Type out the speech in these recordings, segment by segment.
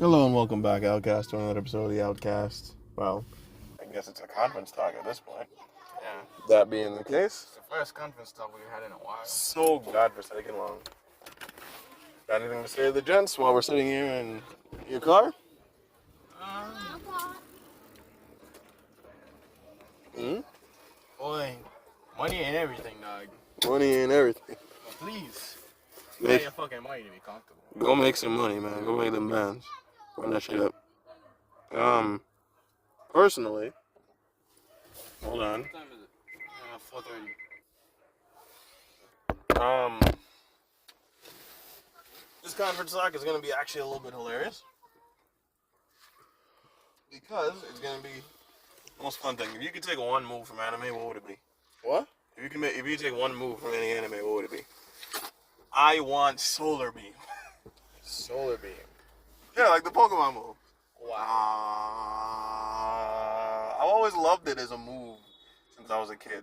Hello and welcome back, Outcast, to another episode of the Outcast. Well, I guess it's a conference talk at this point. Yeah. That being the case, It's the first conference talk we've had in a while. so godforsaken long. Got anything to say to the gents while we're sitting here in your car? Boy, money and everything, dog. Money and everything. But please, Make- pay your fucking money to be comfortable. Go make some money, man. Go make them bands. Run that shit up. Personally, hold on. What time is it? 4:30. This conference talk is going to be actually a little bit hilarious. Because it's going to be the most fun thing. If you could take one move from anime, what would it be? What? If you take one move from any anime, what would it be? I want Solar Beam. Solar beam. Yeah, like the Pokemon move. Wow. I've always loved it as a move since I was a kid.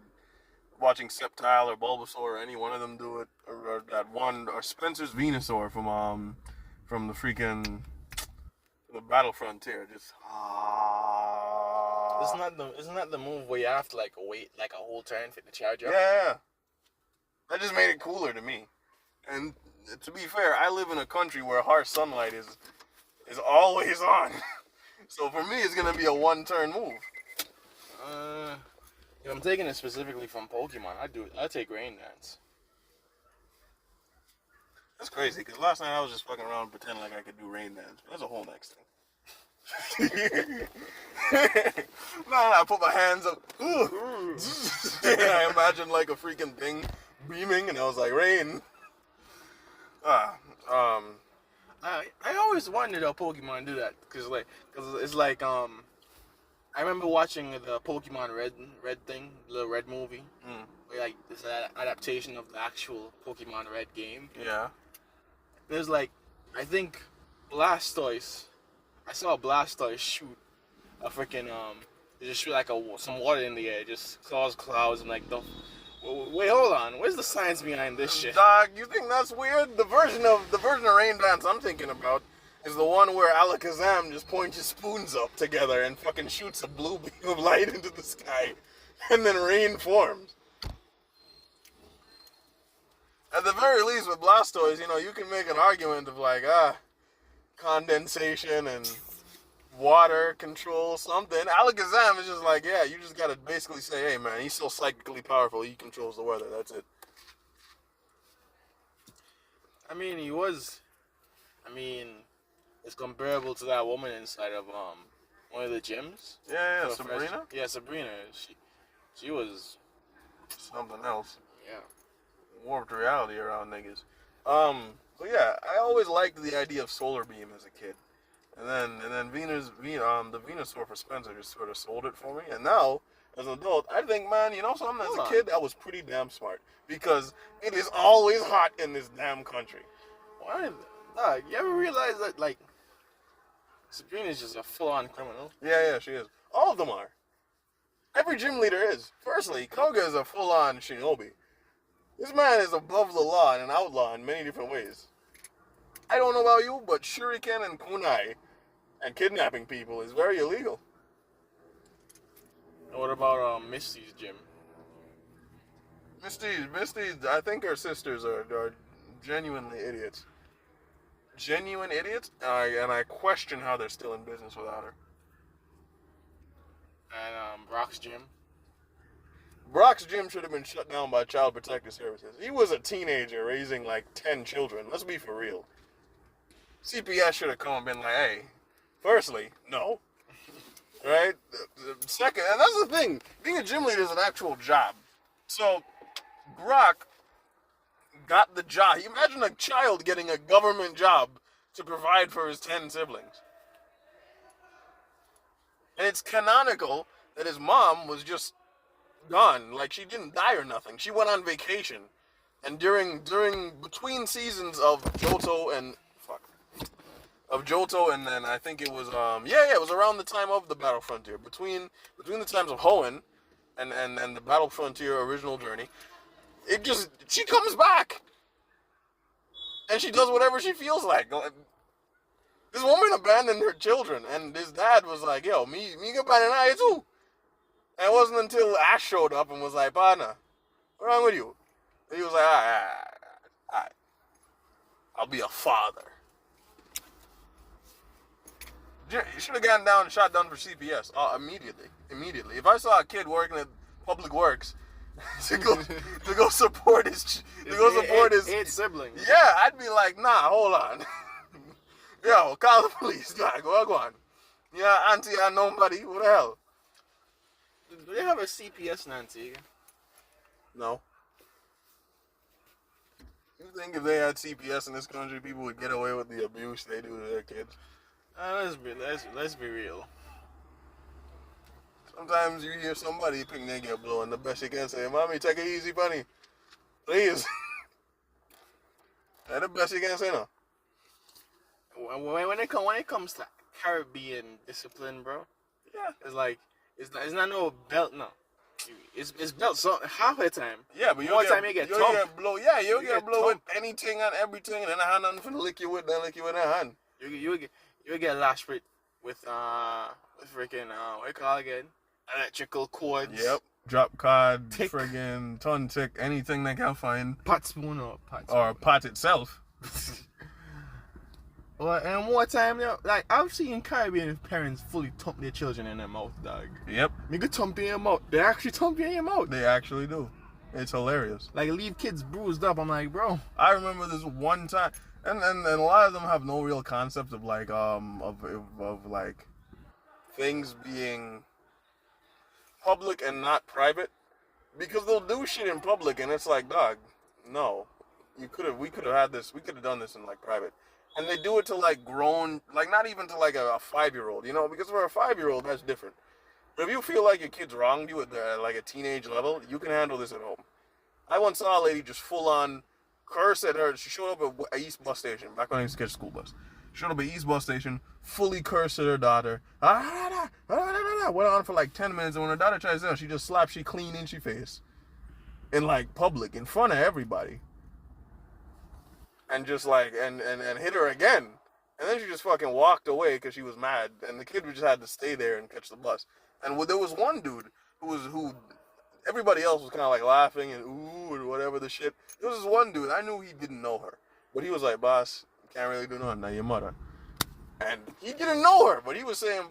Watching Sceptile or Bulbasaur or any one of them do it, or that one, or Spencer's Venusaur from the freaking the Battle Frontier. Just Isn't that the move where you have to like wait like a whole turn for it to charge up? yeah. That just made it cooler to me. And to be fair, I live in a country where harsh sunlight is always on. So for me, it's gonna be a one-turn move. If I'm taking it specifically from Pokemon, I take Rain Dance. That's crazy, because last night I was just fucking around pretending like I could do Rain Dance. But that's a whole next thing. No, I put my hands up. I imagined like a freaking thing beaming, and I was like, rain. I always wondered how Pokemon do that, cause it's like I remember watching the Pokemon Red thing, the little Red movie, where like this adaptation of the actual Pokemon Red game. Yeah. There's like, I think Blastoise. I saw a Blastoise shoot a freaking they just shoot like some water in the air, just cause clouds and like the. Wait, hold on. Where's the science behind this shit? Dog, you think that's weird? The version of Rain Dance I'm thinking about is the one where Alakazam just points his spoons up together and fucking shoots a blue beam of light into the sky, and then rain forms. At the very least, with Blastoise, you can make an argument of like, condensation and water control something. Alakazam is just like, yeah, you just gotta basically say, hey man, he's so psychically powerful, he controls the weather, that's it. I mean, it's comparable to that woman inside of one of the gyms. Yeah, Sabrina? Yeah, Sabrina. She was Something else. yeah. Warped reality around niggas. But yeah, I always liked the idea of Solar Beam as a kid. And then the Venusaur for Spencer just sort of sold it for me. And now, as an adult, I think, man, something, as a kid, I was pretty damn smart. Because it is always hot in this damn country. Why? You ever realize that like Sabrina's just a full-on criminal? Yeah, she is. All of them are. Every gym leader is. Firstly, Koga is a full-on shinobi. This man is above the law and an outlaw in many different ways. I don't know about you, but shuriken and kunai and kidnapping people is very illegal. And what about Misty's gym? Misty, I think her sisters are genuinely idiots. Genuine idiots, and I question how they're still in business without her. And Brock's gym? Brock's gym should have been shut down by Child Protective Services. He was a teenager raising like 10 children. Let's be for real. CPS should have come and been like, hey, firstly, no. Right? Second, and that's the thing. Being a gym leader is an actual job. So, Brock got the job. Imagine a child getting a government job to provide for his 10 siblings. And it's canonical that his mom was just gone. Like, she didn't die or nothing. She went on vacation. And between seasons of Johto and then I think it was it was around the time of the Battle Frontier. Between the times of Hoenn and the Battle Frontier original journey, she comes back. And she does whatever she feels like. This woman abandoned her children, and his dad was like, yo, me get abandoned now too. And it wasn't until Ash showed up and was like, partner, what's wrong with you? And he was like, all right. I'll be a father. You should have gotten down and shot down for CPS immediately. If I saw a kid working at Public Works to go support his eight siblings. Yeah, I'd be like, nah, hold on. Yo, call the police. Nah, go on. Yeah, auntie, I nobody. What the hell? Do they have a CPS in Antigua? No. You think if they had CPS in this country, people would get away with the abuse they do to their kids? Let's be real. Sometimes you hear somebody pick their get blow, and the best you can say, "Mommy, take it easy, bunny, please." That's the best you can say, no. When it comes to Caribbean discipline, bro, Yeah, it's like it's not no belt, no. It's belt so half the time. yeah, but More time you get thumped. Get blow. Yeah, you get blow with thumped. anything and everything, and then I had nothing for to lick you with. Then lick you with that hand. You get lashed with freaking what you call it again? Electrical cords. Yep. Drop card, friggin' ton tick, anything they can find. Pot spoon or pot. Or pot itself. Well, and more time, like I've seen Caribbean parents fully thump their children in their mouth, dog. Yep. You could thump in your mouth. They actually thump you in your mouth. They actually do. It's hilarious. Like leave kids bruised up. I'm like, bro. I remember this one time, and a lot of them have no real concept of like of like things being public and not private, because they'll do shit in public and it's like, dog, no, we could have had this, we could have done this in like private, and they do it to like grown, like not even to like a 5-year-old, you know, because for a 5-year-old that's different. But if you feel like your kid's wronged you at like a teenage level, you can handle this at home. I once saw a lady just full on curse at her. She showed up at East Bus Station back when I used to catch school bus. Showed up at East Bus Station, fully cursed at her daughter. Went on for like 10 minutes, and when her daughter tries to, she just slapped she clean in she face. In like public, in front of everybody. And just like, and hit her again. And then she just fucking walked away because she was mad. And the kid just had to stay there and catch the bus. And there was one dude who everybody else was kind of like laughing and ooh or whatever the shit. There was this one dude, I knew he didn't know her. But he was like, boss, can't really do nothing, now your mother. And he didn't know her, but he was saying,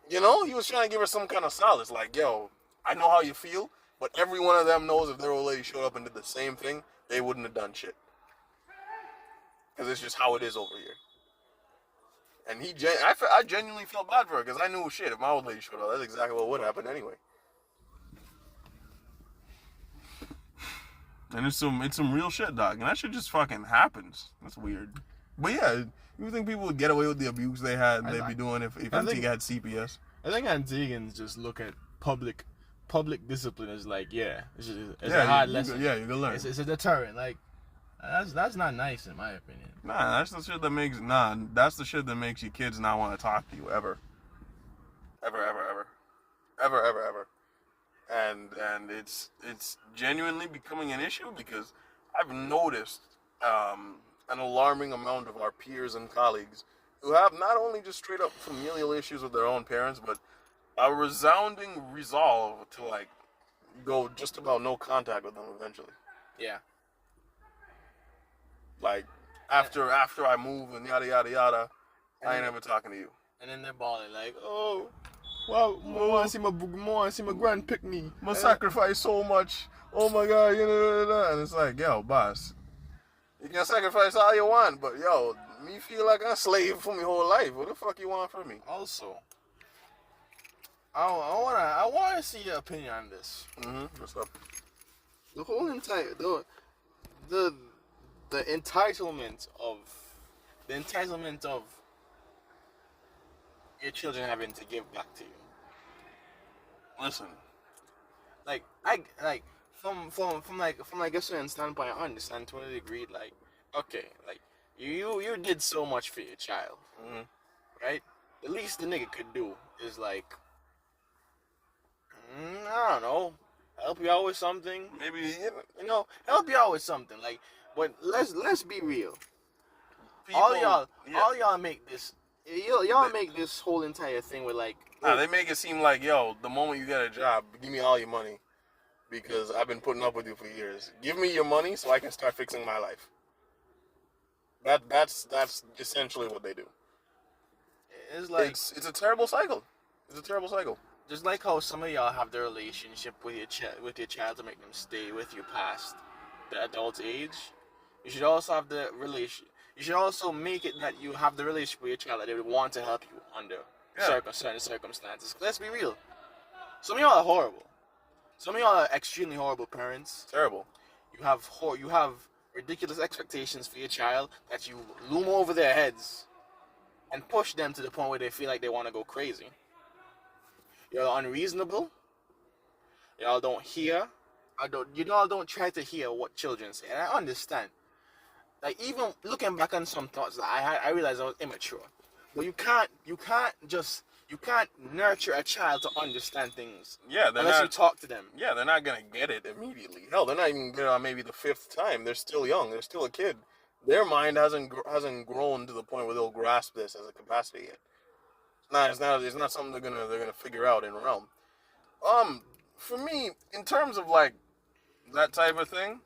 you know, he was trying to give her some kind of solace. Like, yo, I know how you feel, but every one of them knows if their old lady showed up and did the same thing, they wouldn't have done shit. Because it's just how it is over here. And I genuinely felt bad for her, because I knew, shit, if my old lady showed up, that's exactly what would happen anyway. And it's some real shit, dog. And that shit just fucking happens. That's weird. But yeah, you think people would get away with the abuse they'd be doing if Antigua had CPS? I think Antiguans just look at public discipline as like, it's a hard lesson. You can learn. It's a deterrent. Like, that's not nice in my opinion. That's the shit that makes your kids not want to talk to you ever. Ever. And it's genuinely becoming an issue, because I've noticed an alarming amount of our peers and colleagues who have not only just straight up familial issues with their own parents, but a resounding resolve to like go just about no contact with them eventually. Yeah. Like after I move and yada yada yada, I ain't ever talking to you. And then they're bawling like, oh. Well, I want to see my grand pick me. I sacrifice so much. Oh my God, and it's like, yo, boss, you can sacrifice all you want, but yo, me feel like I'm a slave for my whole life. What the fuck you want from me? Also, I wanna see your opinion on this. What's up? The whole entire the entitlement of your children having to give back to you. Listen, from a certain standpoint, I understand to a degree. Like, okay, like you did so much for your child, right? The least the nigga could do is like, I don't know, help you out with something. Maybe help you out with something. Like, but let's be real. people, all y'all make this. Y'all make this whole entire thing with like. Nah, they make it seem like, yo, the moment you get a job, give me all your money, because I've been putting up with you for years. Give me your money so I can start fixing my life. That's essentially what they do. It's like it's a terrible cycle. It's a terrible cycle. Just like how some of y'all have the relationship with your child to make them stay with you past the adult age, you should also have the relation. You should also make it that you have the relationship with your child that they would want to help you under certain circumstances. Let's be real. Some of y'all are horrible. Some of y'all are extremely horrible parents. Terrible. You have ridiculous expectations for your child that you loom over their heads and push them to the point where they feel like they want to go crazy. Y'all unreasonable. Y'all don't hear. Y'all don't try to hear what children say. And I understand. Like, even looking back on some thoughts that I had, I realized I was immature. But you can't nurture a child to understand things. Yeah, unless you talk to them. Yeah, they're not gonna get it immediately. Hell, they're not even get it on maybe the 5th time. They're still young. They're still a kid. Their mind hasn't grown to the point where they'll grasp this as a capacity yet. It's not something they're gonna figure out in a realm. For me, in terms of like that type of thing,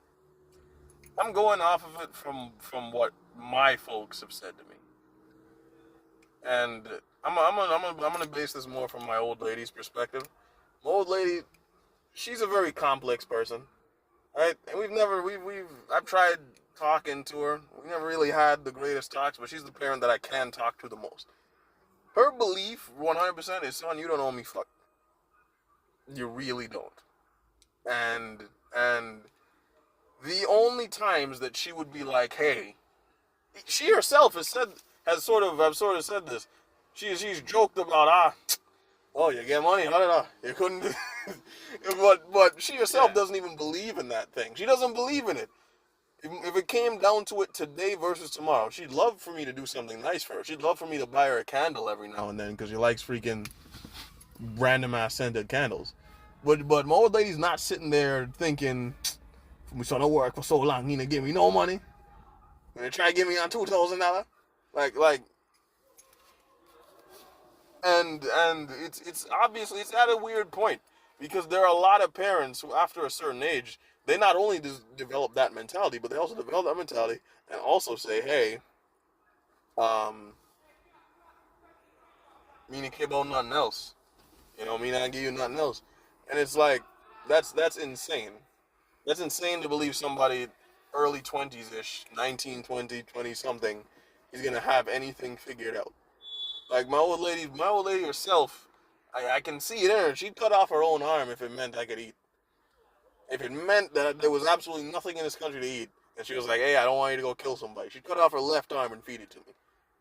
I'm going off of it from what my folks have said to me, and I'm gonna base this more from my old lady's perspective. My old lady, she's a very complex person, right? And I've tried talking to her. We never really had the greatest talks, but she's the parent that I can talk to the most. Her belief, 100%, is, son, you don't owe me fuck. You really don't. And the only times that she would be like, hey, she herself has sort of said this. She's joked about, oh, you get money, I don't know, you couldn't, but she herself doesn't even believe in that thing. She doesn't believe in it. If it came down to it today versus tomorrow, she'd love for me to do something nice for her. She'd love for me to buy her a candle every now and then because she likes freaking random ass scented candles. But my old lady's not sitting there thinking, we saw no work for so long, you need to give me no money. They try to give me on $2,000. And it's obviously, it's at a weird point because there are a lot of parents who, after a certain age, they not only develop that mentality, but they also develop that mentality and also say, hey, me not care about nothing else. You know, me not give you nothing else. And it's like, that's insane. That's insane to believe somebody early 20s-ish, 19, 20, 20-something, is going to have anything figured out. Like, my old lady herself, I can see it in her. She'd cut off her own arm if it meant I could eat. If it meant that there was absolutely nothing in this country to eat, and she was like, hey, I don't want you to go kill somebody, she'd cut off her left arm and feed it to me.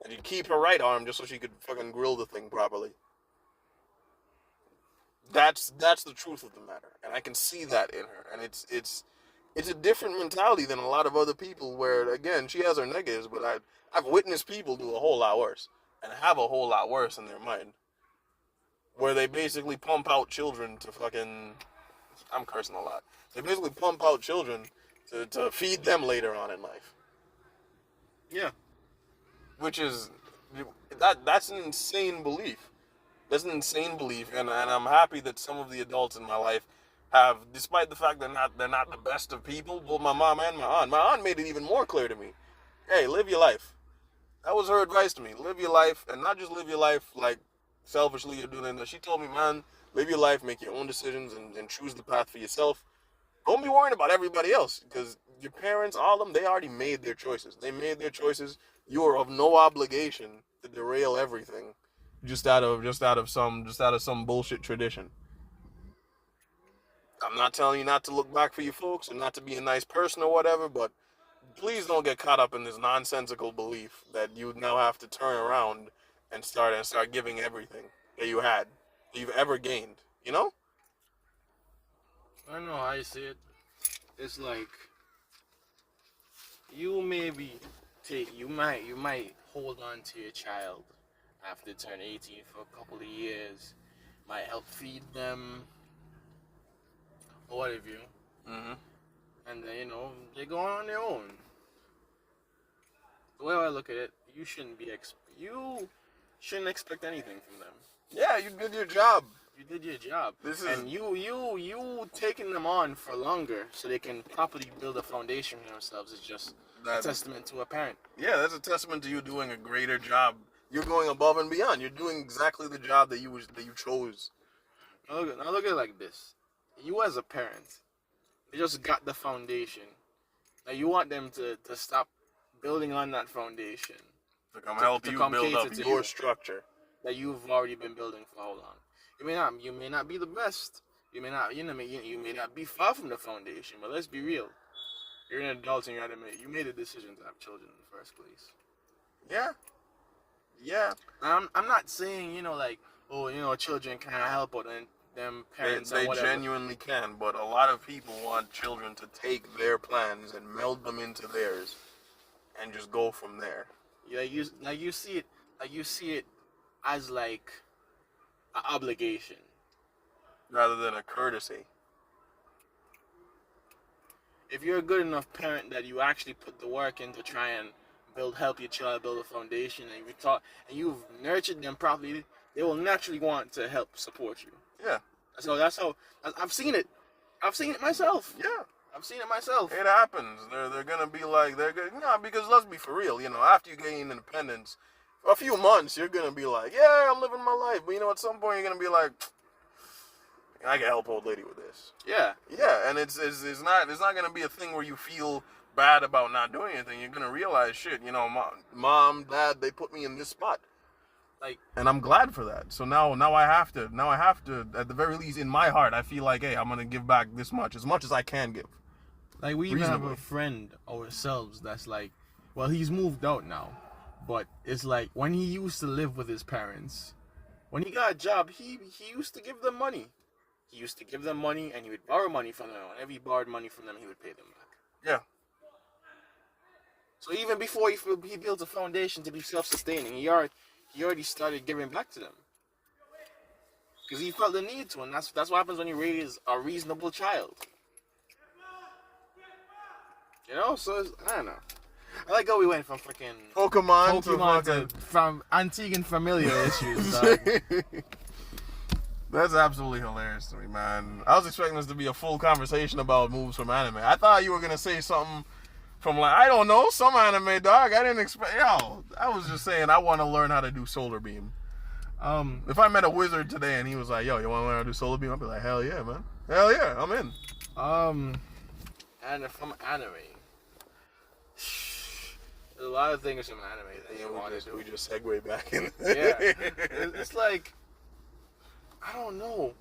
And she'd keep her right arm just so she could fucking grill the thing properly. That's the truth of the matter. And I can see that in her. And it's a different mentality than a lot of other people where, again, she has her negatives, but I've witnessed people do a whole lot worse. And have a whole lot worse in their mind. Where they basically pump out children to fucking... I'm cursing a lot. They basically pump out children to feed them later on in life. Yeah. Which is... That's an insane belief. That's an insane belief, and I'm happy that some of the adults in my life have, despite the fact they're not the best of people, both my mom and my aunt. My aunt made it even more clear to me. Hey, live your life. That was her advice to me. Live your life, and not just live your life like selfishly or doing that. She told me, man, live your life, make your own decisions, and choose the path for yourself. Don't be worrying about everybody else, because your parents, all of them, they already made their choices. They made their choices. You are of no obligation to derail everything. Just out of some bullshit tradition. I'm not telling you not to look back for your folks and not to be a nice person or whatever, but please don't get caught up in this nonsensical belief that you now have to turn around and start giving everything that you've ever gained. You know? I know how you see it. It's like you might hold on to your child after they turn 18 for a couple of years, might help feed them, or what have you. Mm-hmm. And then, they go on their own. The way I look at it, you shouldn't expect anything from them. Yeah, you did your job. You did your job. And you taking them on for longer so they can properly build a foundation for themselves is just a testament to a parent. Yeah, that's a testament to you doing a greater job. You're going above and beyond. You're doing exactly the job that you chose. Now look at it like this. You as a parent, they just got the foundation. Now you want them to stop building on that foundation. To help you build up your structure that you've already been building for how long? You may not be the best. You may not be far from the foundation. But let's be real. You're an adult and you made a decision to have children in the first place. Yeah. Yeah. I'm not saying children can't help out and them parents. They genuinely can, but a lot of people want children to take their plans and meld them into theirs, and just go from there. Yeah, you see it as like an obligation rather than a courtesy. If you're a good enough parent that you actually put the work in to try and help your child build a foundation, and you've nurtured them properly, they will naturally want to help support you. Yeah. So that's how I've seen it. I've seen it myself. Yeah. I've seen it myself. It happens. They're gonna be like because let's be for real. After you gain independence, for a few months you're gonna be like, yeah, I'm living my life. But at some point you're gonna be like, I can help old lady with this. Yeah. Yeah, and it's not gonna be a thing where you feel bad about not doing anything. You're gonna realize, shit, mom, dad, they put me in this spot. And I'm glad for that. So now I have to, at the very least in my heart, I feel like, hey, I'm gonna give back this much, as much as I can give. Like, we even have a friend ourselves that's like, well, he's moved out now, but it's like when he used to live with his parents, when he got a job, he used to give them money. He used to give them money, and he would borrow money from them. Whenever he borrowed money from them, he would pay them back. Yeah. So even before he built a foundation to be self-sustaining, he already started giving back to them. Because he felt the need to, and that's what happens when you raise a reasonable child. So I don't know. I like how we went from freaking Pokemon to from antique and familiar issues, dog. That's absolutely hilarious to me, man. I was expecting this to be a full conversation about moves from anime. I thought you were gonna say something from I don't know, some anime, dog. I didn't expect. I was just saying I want to learn how to do solar beam. If I met a wizard today and he was like, "Yo, you want to learn how to do solar beam?" I'd be like, "Hell yeah, man! Hell yeah, I'm in." And from anime, there's a lot of things from anime that you want to do. We just segue back in. Yeah, it's like, I don't know.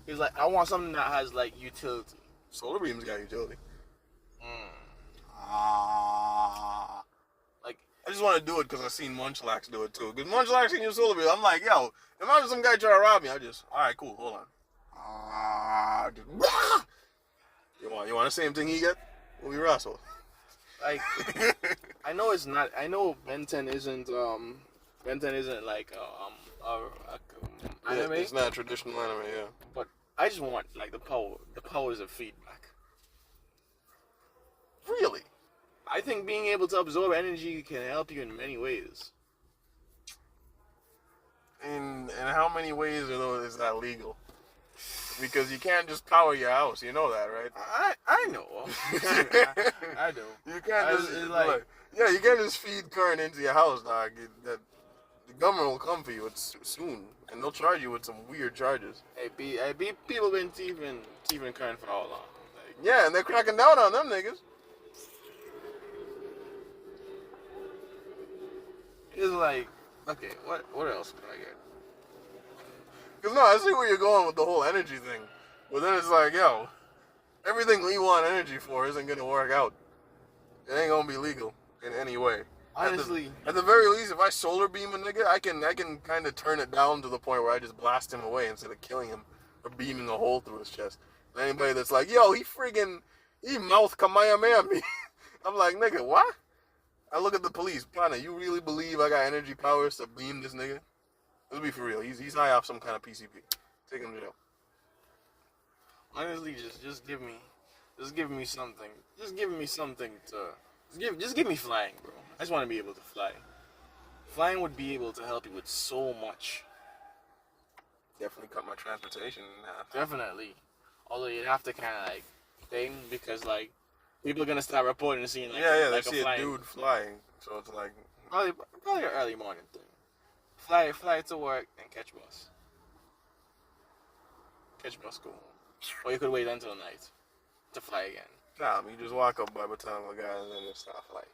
It's like I want something that has like utility. Solar beam's got utility. Like, I just want to do it because I've seen Munchlax do it too. Because Munchlax can use solar beam. I'm like, yo, imagine some guy try to rob me. I just, all right, cool, hold on. You want the same thing he get? We'll be Russell. Like, I know Ben 10 isn't like anime. It's not a traditional anime, yeah. But I just want like the powers of feedback. Really? I think being able to absorb energy can help you in many ways. In how many ways is that legal? Because you can't just power your house, you know that, right? I know. I do. You can't just you can't just feed current into your house, dog. The government will come for you soon, and they'll charge you with some weird charges. People been thieving current for how long? Yeah, and they're cracking down on them niggas. It's like, okay, what else could I get? Because I see where you're going with the whole energy thing. But then it's like, yo, everything we want energy for isn't going to work out. It ain't going to be legal in any way. Honestly. At the very least, if I solar beam a nigga, I can kind of turn it down to the point where I just blast him away instead of killing him or beaming a hole through his chest. And anybody that's like, yo, he mouth Kamehameha me. I'm like, nigga, what? I look at the police. Pana, you really believe I got energy powers to beam this nigga? Let's be for real. He's high off some kind of PCP. Take him to jail. Honestly, just give me something. Just give me something to Just give me flying, bro. I just want to be able to fly. Flying would be able to help you with so much. Definitely cut my transportation in half. Definitely. Although you'd have to kind of like thing because like people are gonna start reporting and seeing like They like see a dude flying, so it's like probably an early morning thing. Fly to work and catch bus. Catch bus go home. Or you could wait until night to fly again. nah, you just walk up by Botanical Gardens and just start flying.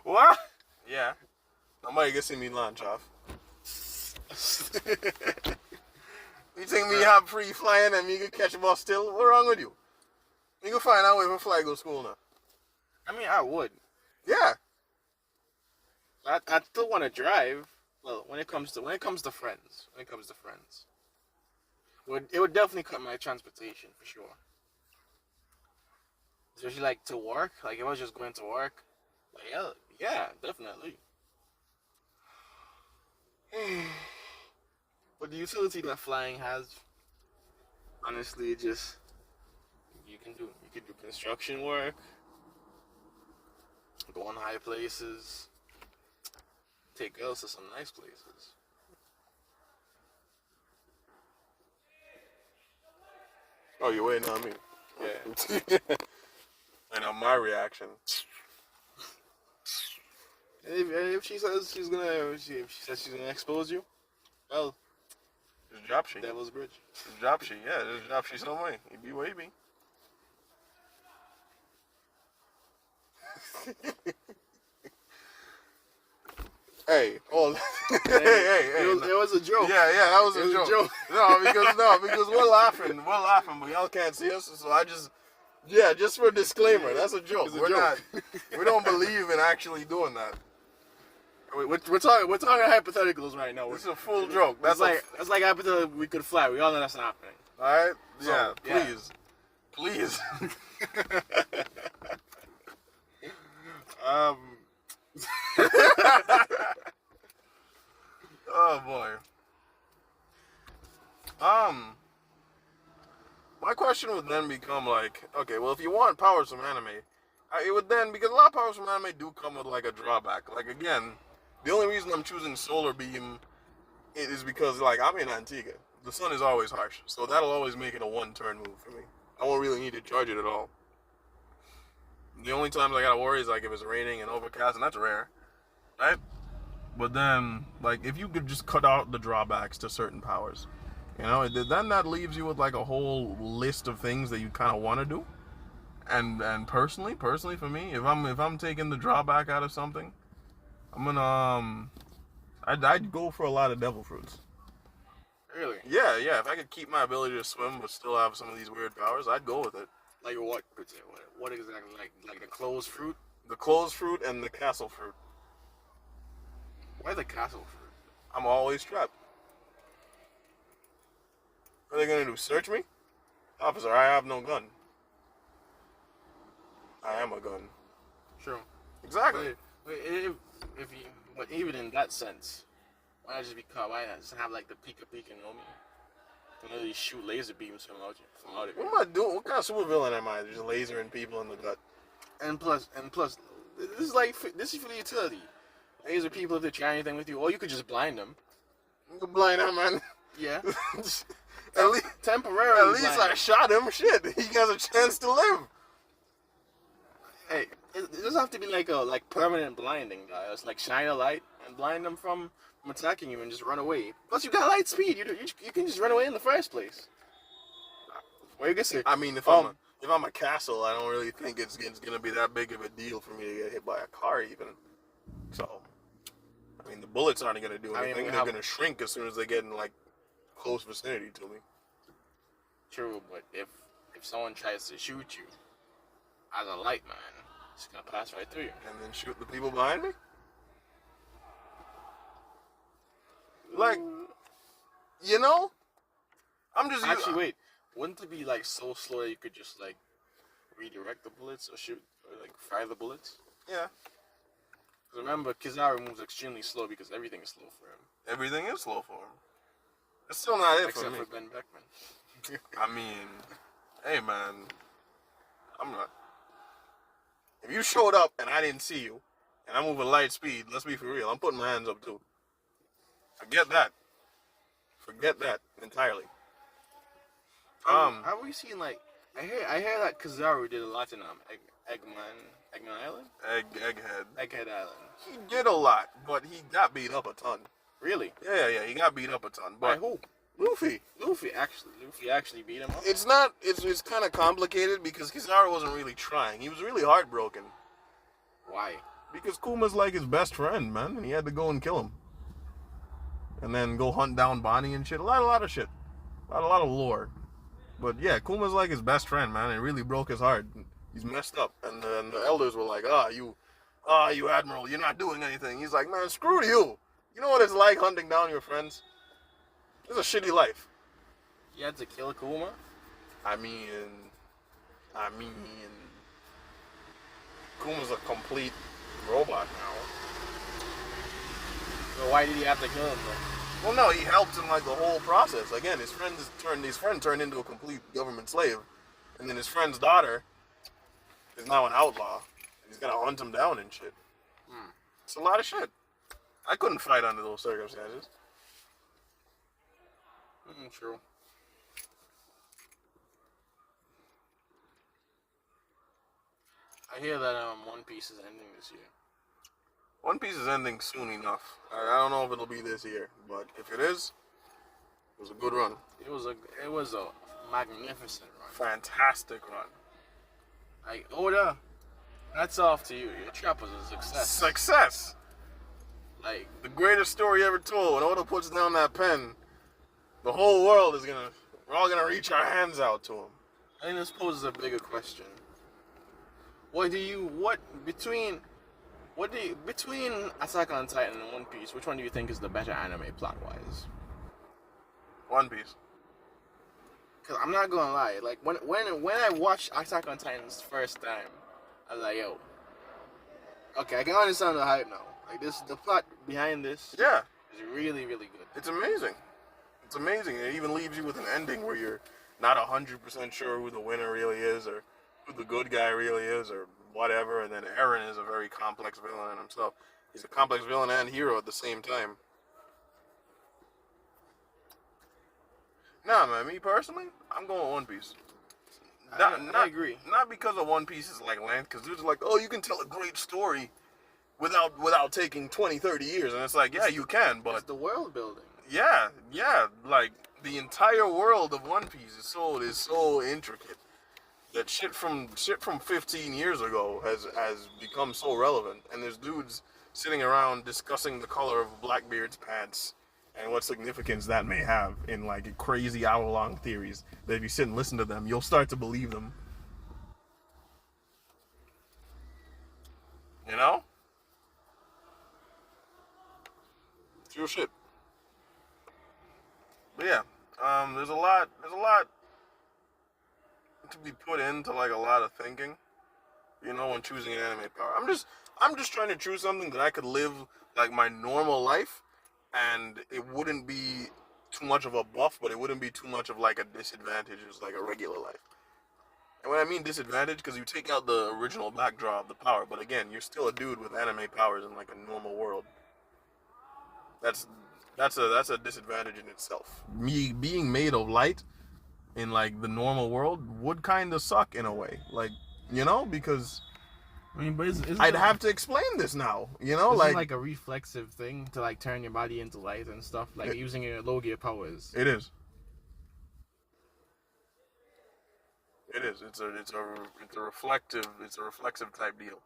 What? Yeah. Nobody can see me launch off. You think me have free flying and me can catch a bus still? What wrong with you? You can find out where fly go to school now. I mean, I would. Yeah. I still want to drive. Well, when it comes to friends, it would definitely cut my transportation for sure. Especially like to work. Like if I was just going to work, like yeah, definitely. But the utility that flying has, honestly, just you can do construction work, go on high places, take girls to some nice places. Oh, you're waiting on me? Yeah. And on my reaction. If she says she's gonna expose you, well, Just drop she. Devil's Bridge. Just drop she. Yeah, just drop she some way. You be waving. Hey, oh, hey. It was a joke. Yeah, that was a joke. Because we're laughing, but y'all can't see us, so just for a disclaimer, that's a joke. We don't believe in actually doing that. We're talking hypotheticals right now. It's a full joke. That's like hypothetical we could fly. We all know that's not happening. All right. So, yeah. Please. Oh boy. My question would then become like, okay, well, if you want powers from anime, it would then, because a lot of powers from anime do come with like a drawback. Like again, the only reason I'm choosing solar beam is because like I'm in Antigua. The sun is always harsh, so that'll always make it a one-turn move for me. I won't really need to charge it at all. The only times I gotta worry is like if it's raining and overcast, and that's rare, right? But then, like, if you could just cut out the drawbacks to certain powers, you know, then that leaves you with like a whole list of things that you kind of want to do. And personally for me, if I'm taking the drawback out of something, I'm gonna I'd go for a lot of devil fruits. Really? Yeah. If I could keep my ability to swim but still have some of these weird powers, I'd go with it. Like what? What exactly? Like the closed fruit? The closed fruit and the castle fruit. Why the castle fruit? I'm always trapped. What are they gonna do? Search me? Officer, I have no gun. I am a gun. Sure. Exactly. But even in that sense, why not just be caught? Why not just have like the Pika Pika no me? And literally shoot laser beams from out of What am I doing? What kind of supervillain am I? Just lasering people in the gut. And plus, this is for the utility. Laser people if they try anything with you, or you could just blind them. You can blind that man. Yeah. At least temporarily. At least I shot him. Shit, he has a chance to live. Hey, it doesn't have to be like permanent blinding, guys. Like shine a light and blind them from attacking you and just run away. Plus, you got light speed. You can just run away in the first place. What you gonna say? I mean, if I'm a castle, I don't really think it's gonna be that big of a deal for me to get hit by a car, even. So, I mean, the bullets aren't gonna do anything. They're gonna shrink as soon as they get in like close vicinity to me. True, but if someone tries to shoot you as a light man, it's gonna pass right through you. And then shoot the people behind me? Like, you know? I'm just... Actually, wait. Wouldn't it be like so slow that you could just like redirect the bullets or shoot or like fire the bullets? Yeah. Because remember, Kizaru moves extremely slow because everything is slow for him. Everything is slow for him. It's still not it Except for me. for Ben Beckman. I mean, hey man, I'm not. If you showed up and I didn't see you, and I'm moving light speed, let's be for real. I'm putting my hands up too. Forget that. Forget that entirely. Have we seen like? I hear that Kizaru did a lot in Eggman Island. Egghead Island. He did a lot, but he got beat up a ton. Really? Yeah, he got beat up a ton. But by who? Luffy. Luffy actually beat him up. It's not. It's kind of complicated because Kizaru wasn't really trying. He was really heartbroken. Why? Because Kuma's like his best friend, man, and he had to go and kill him, and then go hunt down Bonnie and shit. A lot of shit. A lot of lore. But yeah, Kuma's like his best friend, man. It really broke his heart. He's messed up, and the elders were like, you Admiral, you're not doing anything. He's like, man, screw you. You know what it's like hunting down your friends? It's a shitty life. You had to kill Kuma? I mean, Kuma's a complete robot now. So why did he have to kill him though? Well, no, he helped in like the whole process. Again, his friend turned into a complete government slave, and then his friend's daughter is now an outlaw. He's gonna hunt him down and shit. It's a lot of shit. I couldn't fight under those circumstances. True. I hear that One Piece is ending this year. One Piece is ending soon enough. I don't know if it'll be this year, but if it is, it was a good run. It was a magnificent run. Fantastic run. Like Oda, that's off to you. Your trap was a success. Success. Like the greatest story ever told. When Oda puts down that pen, the whole world is we're all gonna reach our hands out to him. I think this poses a bigger question. Between Attack on Titan and One Piece, which one do you think is the better anime plot-wise? One Piece. Cause I'm not gonna lie, like when I watched Attack on Titan's first time, I was like, yo, okay, I can understand the hype now. Like the plot behind this, yeah, is really, really good. It's amazing. It's amazing. It even leaves you with an ending where you're not 100% sure who the winner really is, or who the good guy really is, or whatever. And then Eren is a very complex villain in himself. He's a complex villain and hero at the same time. Nah, man, me personally, I'm going One Piece. I agree. Not because of One Piece's like length, because dudes are like, oh, you can tell a great story without taking 20, 30 years. And it's like, yeah, you can, but it's the world building. Yeah, like the entire world of One Piece is so intricate that shit from 15 years ago has become so relevant. And there's dudes sitting around discussing the color of Blackbeard's pants and what significance that may have in like crazy hour-long theories that if you sit and listen to them, you'll start to believe them. You know? It's real shit. But yeah, there's a lot to be put into like a lot of thinking, you know, when choosing an anime power. I'm just trying to choose something that I could live like my normal life, and it wouldn't be too much of a buff, but it wouldn't be too much of like a disadvantage as like a regular life. And when I mean disadvantage, because you take out the original backdraw of the power, but again, you're still a dude with anime powers in like a normal world. That's a disadvantage in itself. Me being made of light in like the normal world would kind of suck in a way, like, you know, because I mean, but I'd have to explain this now, you know, like a reflexive thing to like turn your body into light and stuff, like using your low gear powers. It is. It's a reflective type deal.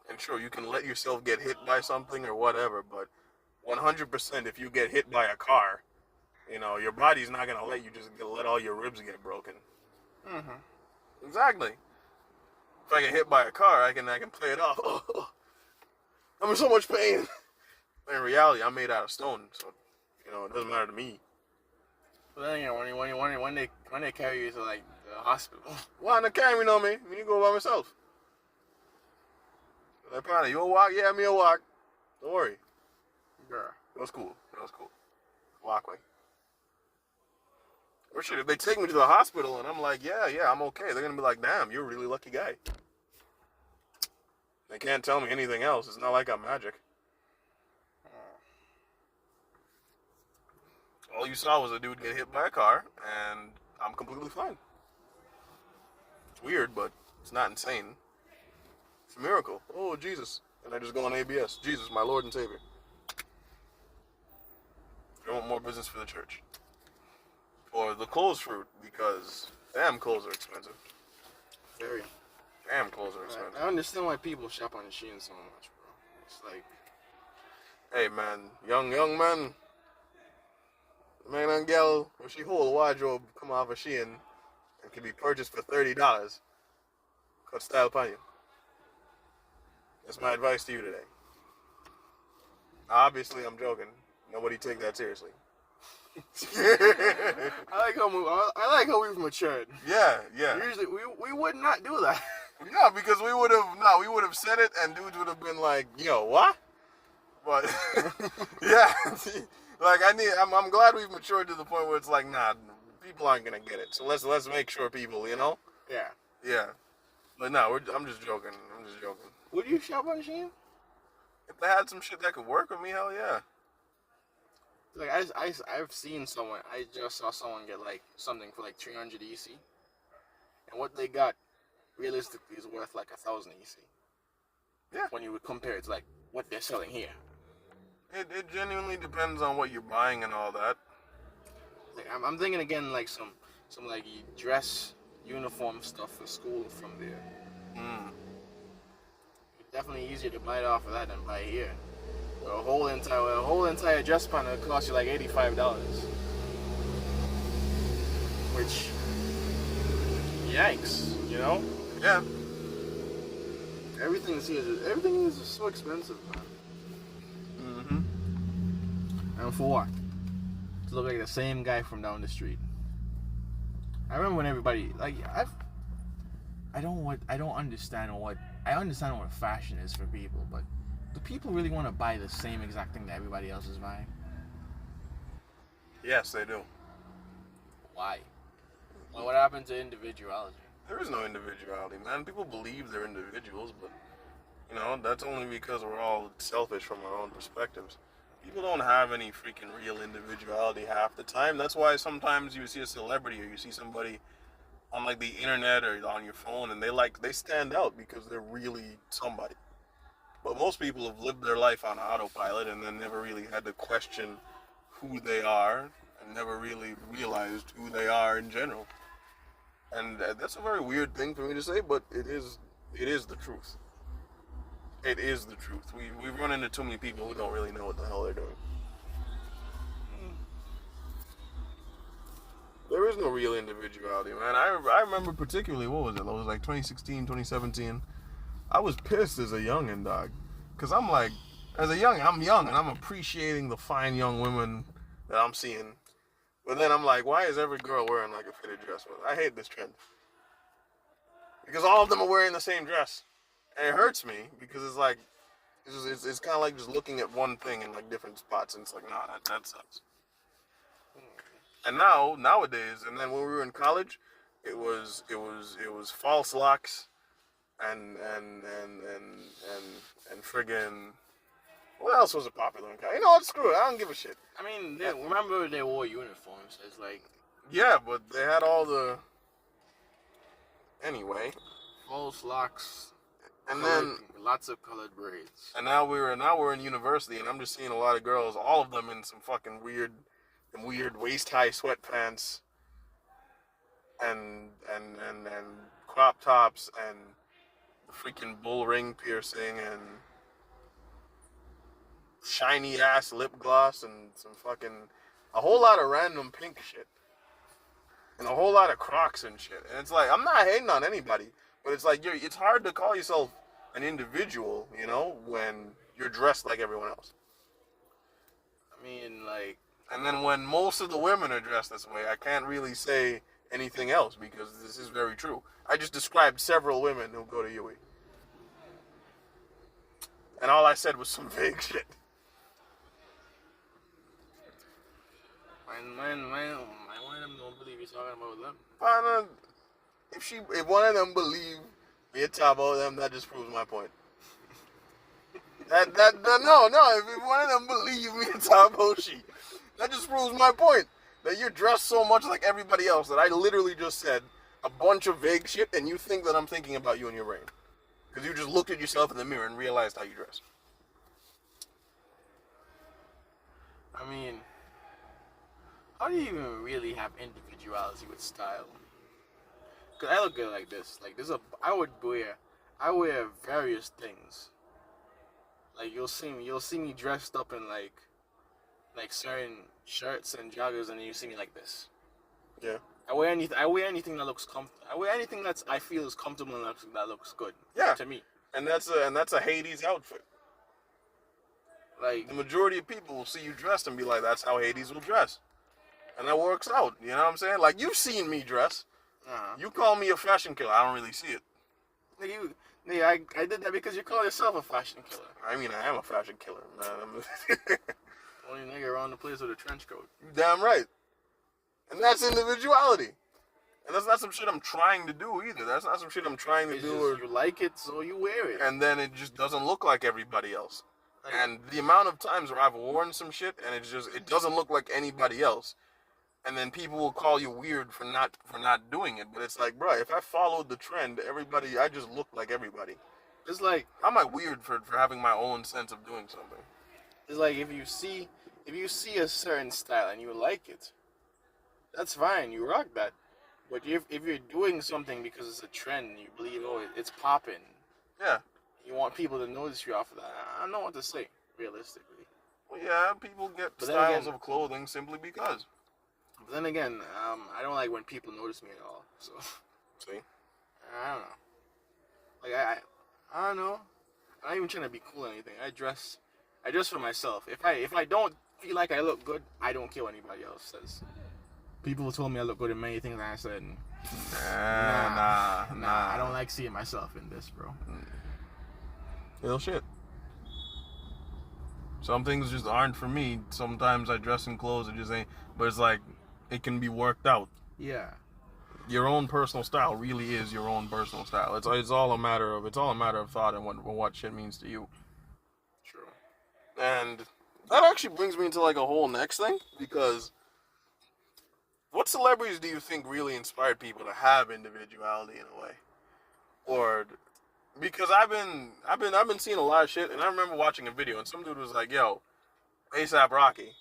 And sure, you can let yourself get hit by something or whatever, but 100% if you get hit by a car, you know, your body's not gonna let you just let all your ribs get broken. Mm-hmm. Exactly. If I get hit by a car, I can play it off. I'm in so much pain. But in reality, I'm made out of stone, so you know it doesn't matter to me. But then again, when they carry you to like the hospital, why not carry me? Know me? Me to go by myself. Like, probably you wanna walk? Yeah, me a walk. Don't worry. Girl. That was cool. Walkway. Or shit, if they take me to the hospital and I'm like, yeah, I'm okay, they're gonna be like, damn, you're a really lucky guy. They can't tell me anything else. It's not like I'm magic. All you saw was a dude get hit by a car, and I'm completely fine. It's weird, but it's not insane. It's a miracle. Oh, Jesus. And I just go on ABS. Jesus, my Lord and Savior. I want more business for the church. Or the clothes fruit, because damn clothes are expensive. Very. Damn clothes are expensive. I understand why people shop on Shein so much, bro. It's like, hey man, young man, man and girl, if she whole wardrobe come off of Shein and can be purchased for $30, cut style upon you. That's my advice to you today. Obviously, I'm joking. Nobody take that seriously. I like how we've matured. Yeah. Usually, we would not do that. Yeah, because we would have said it, and dudes would have been like, "Yo, what?" But yeah, like I'm glad we've matured to the point where it's like, nah, people aren't gonna get it. So let's make sure people, you know. Yeah. But no, I'm just joking. Would you shop on Shein? If they had some shit that could work with me, hell yeah. Like I've seen someone. I just saw someone get like something for like 300 EC, and what they got realistically is worth like 1,000 EC. Yeah. When you would compare it to like what they're selling here. It genuinely depends on what you're buying and all that. Like I'm thinking again like some like dress uniform stuff for school from there. Definitely easier to buy it off of that than buy it here. A whole entire dress pan would cost you like $85. Which, yikes, you know? Yeah. Everything is so expensive, man. And for what? To look like the same guy from down the street. I remember when everybody like I understand what fashion is for people, but do people really want to buy the same exact thing that everybody else is buying? Yes, they do. Why? Well, what happened to individuality? There is no individuality, man. People believe they're individuals, but you know, that's only because we're all selfish from our own perspectives. People don't have any freaking real individuality half the time. That's why sometimes you see a celebrity or you see somebody on like the internet or on your phone and they stand out because they're really somebody. But most people have lived their life on autopilot and then never really had to question who they are and never really realized who they are in general. And that's a very weird thing for me to say, but it is the truth. It is the truth. We've run into too many people who don't really know what the hell they're doing. There is no real individuality, man. I remember particularly, what was it? It was like 2016, 2017. I was pissed as a youngin', dog. Because I'm like, I'm young and I'm appreciating the fine young women that I'm seeing. But then I'm like, why is every girl wearing like a fitted dress? I hate this trend. Because all of them are wearing the same dress. And it hurts me because it's like, it's kind of like just looking at one thing in like different spots. And it's like, nah, that sucks. And nowadays, and then when we were in college, it was false locks and friggin', what else was popular in college? You know what, screw it, I don't give a shit. I mean, remember they wore uniforms. It's like, yeah, but they had all the, anyway. False locks. And then lots of colored braids. And now we're in university, and I'm just seeing a lot of girls, all of them in some fucking weird waist-high sweatpants, and crop tops, and the freaking bull ring piercing, and shiny ass lip gloss, and a whole lot of random pink shit, and a whole lot of Crocs and shit. And it's like, I'm not hating on anybody, but it's like it's hard to call yourself an individual, you know, when you're dressed like everyone else. I mean, like. And then when most of the women are dressed this way, I can't really say anything else because this is very true. I just described several women who go to UE. And all I said was some vague shit. My one of them don't believe you talking about them. Partner, if one of them believe me on top of them, that just proves my point. No. If one of them believe me on top of she, that just proves my point. That you're dressed so much like everybody else that I literally just said a bunch of vague shit, and you think that I'm thinking about you in your brain because you just looked at yourself in the mirror and realized how you dress. I mean, how do you even really have individuality with style? Cause I look at it like this. Like I wear various things. Like you'll see me dressed up in like certain shirts and joggers, and then you see me like this. Yeah. I wear anything that looks comfortable. I wear anything I feel is comfortable and that looks good. Yeah. To me. And that's a Hades outfit. Like the majority of people will see you dressed and be like, "That's how Hades will dress," and that works out. You know what I'm saying? Like you've seen me dress. You call me a fashion killer. I don't really see it. Nigga, I did that because you call yourself a fashion killer. I mean, I am a fashion killer, man. Only nigga around the place with a trench coat. Damn right. And that's individuality. And that's not some shit I'm trying to do either. That's not some shit I'm trying to do. You like it, so you wear it. And then it just doesn't look like everybody else. And the amount of times where I've worn some shit and it doesn't look like anybody else. And then people will call you weird for not doing it. But it's like, bro, if I followed the trend, I just look like everybody. It's like, how am I weird for having my own sense of doing something? It's like if you see a certain style and you like it, that's fine, you rock that. But if you're doing something because it's a trend, you believe, it's popping. Yeah. You want people to notice you off of that. I don't know what to say, realistically. Well, yeah, people get styles of clothing simply because. But then again, I don't like when people notice me at all. So, see, I don't know. Like I don't know. I'm not even trying to be cool or anything. I dress for myself. If I don't feel like I look good, I don't care what anybody else says. People told me I look good in many things, and I said, nah. I don't like seeing myself in this, bro. Real shit. Some things just aren't for me. Sometimes I dress in clothes that just ain't. But it's like, it can be worked out. Yeah. Your own personal style really is your own personal style. It's all a matter of thought and what shit means to you. True. And that actually brings me into like a whole next thing, because what celebrities do you think really inspired people to have individuality in a way? Or because I've been seeing a lot of shit, and I remember watching a video and some dude was like, "Yo, A$AP Rocky,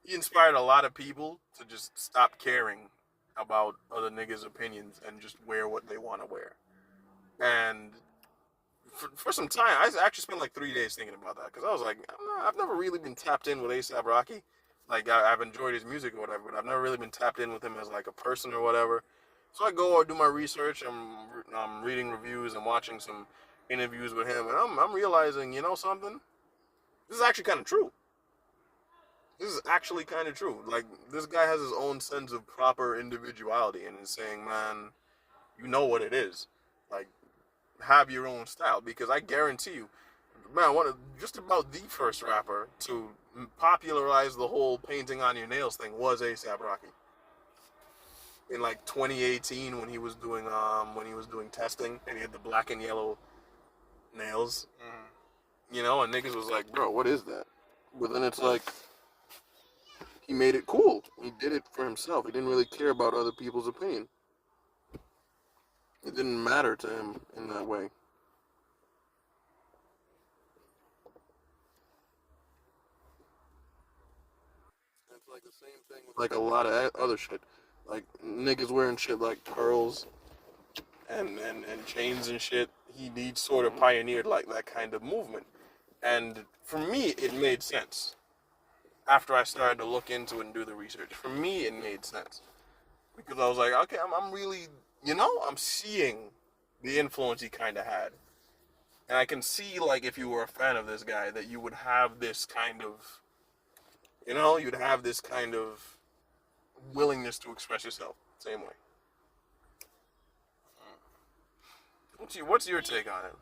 he inspired a lot of people to just stop caring about other niggas' opinions and just wear what they want to wear." And for some time, I actually spent like 3 days thinking about that, because I was like, I've never really been tapped in with A$AP Rocky. Like, I've enjoyed his music or whatever, but I've never really been tapped in with him as like a person or whatever. So I go or do my research. I'm reading reviews and watching some interviews with him, and I'm realizing, you know something? This is actually kind of true. This is actually kind of true. Like, this guy has his own sense of proper individuality and is saying, man, you know what it is. Like, have your own style, because I guarantee you, man, just about the first rapper to popularize the whole painting on your nails thing was A$AP Rocky. In like 2018, when he was doing testing, and he had the black and yellow nails, you know, and niggas was like, bro, what is that? But then it's like, he made it cool. He did it for himself. He didn't really care about other people's opinion. It didn't matter to him in that way. It's like the same thing with like a lot of other shit. Like niggas wearing shit like pearls and chains and shit. He sort of pioneered like that kind of movement. And for me, it made sense. After I started to look into it and do the research, for me, it made sense. Because I was like, okay, I'm really, you know, I'm seeing the influence he kind of had. And I can see, like, if you were a fan of this guy, that you would have this kind of, you know, you'd have this kind of willingness to express yourself same way. What's your take on it?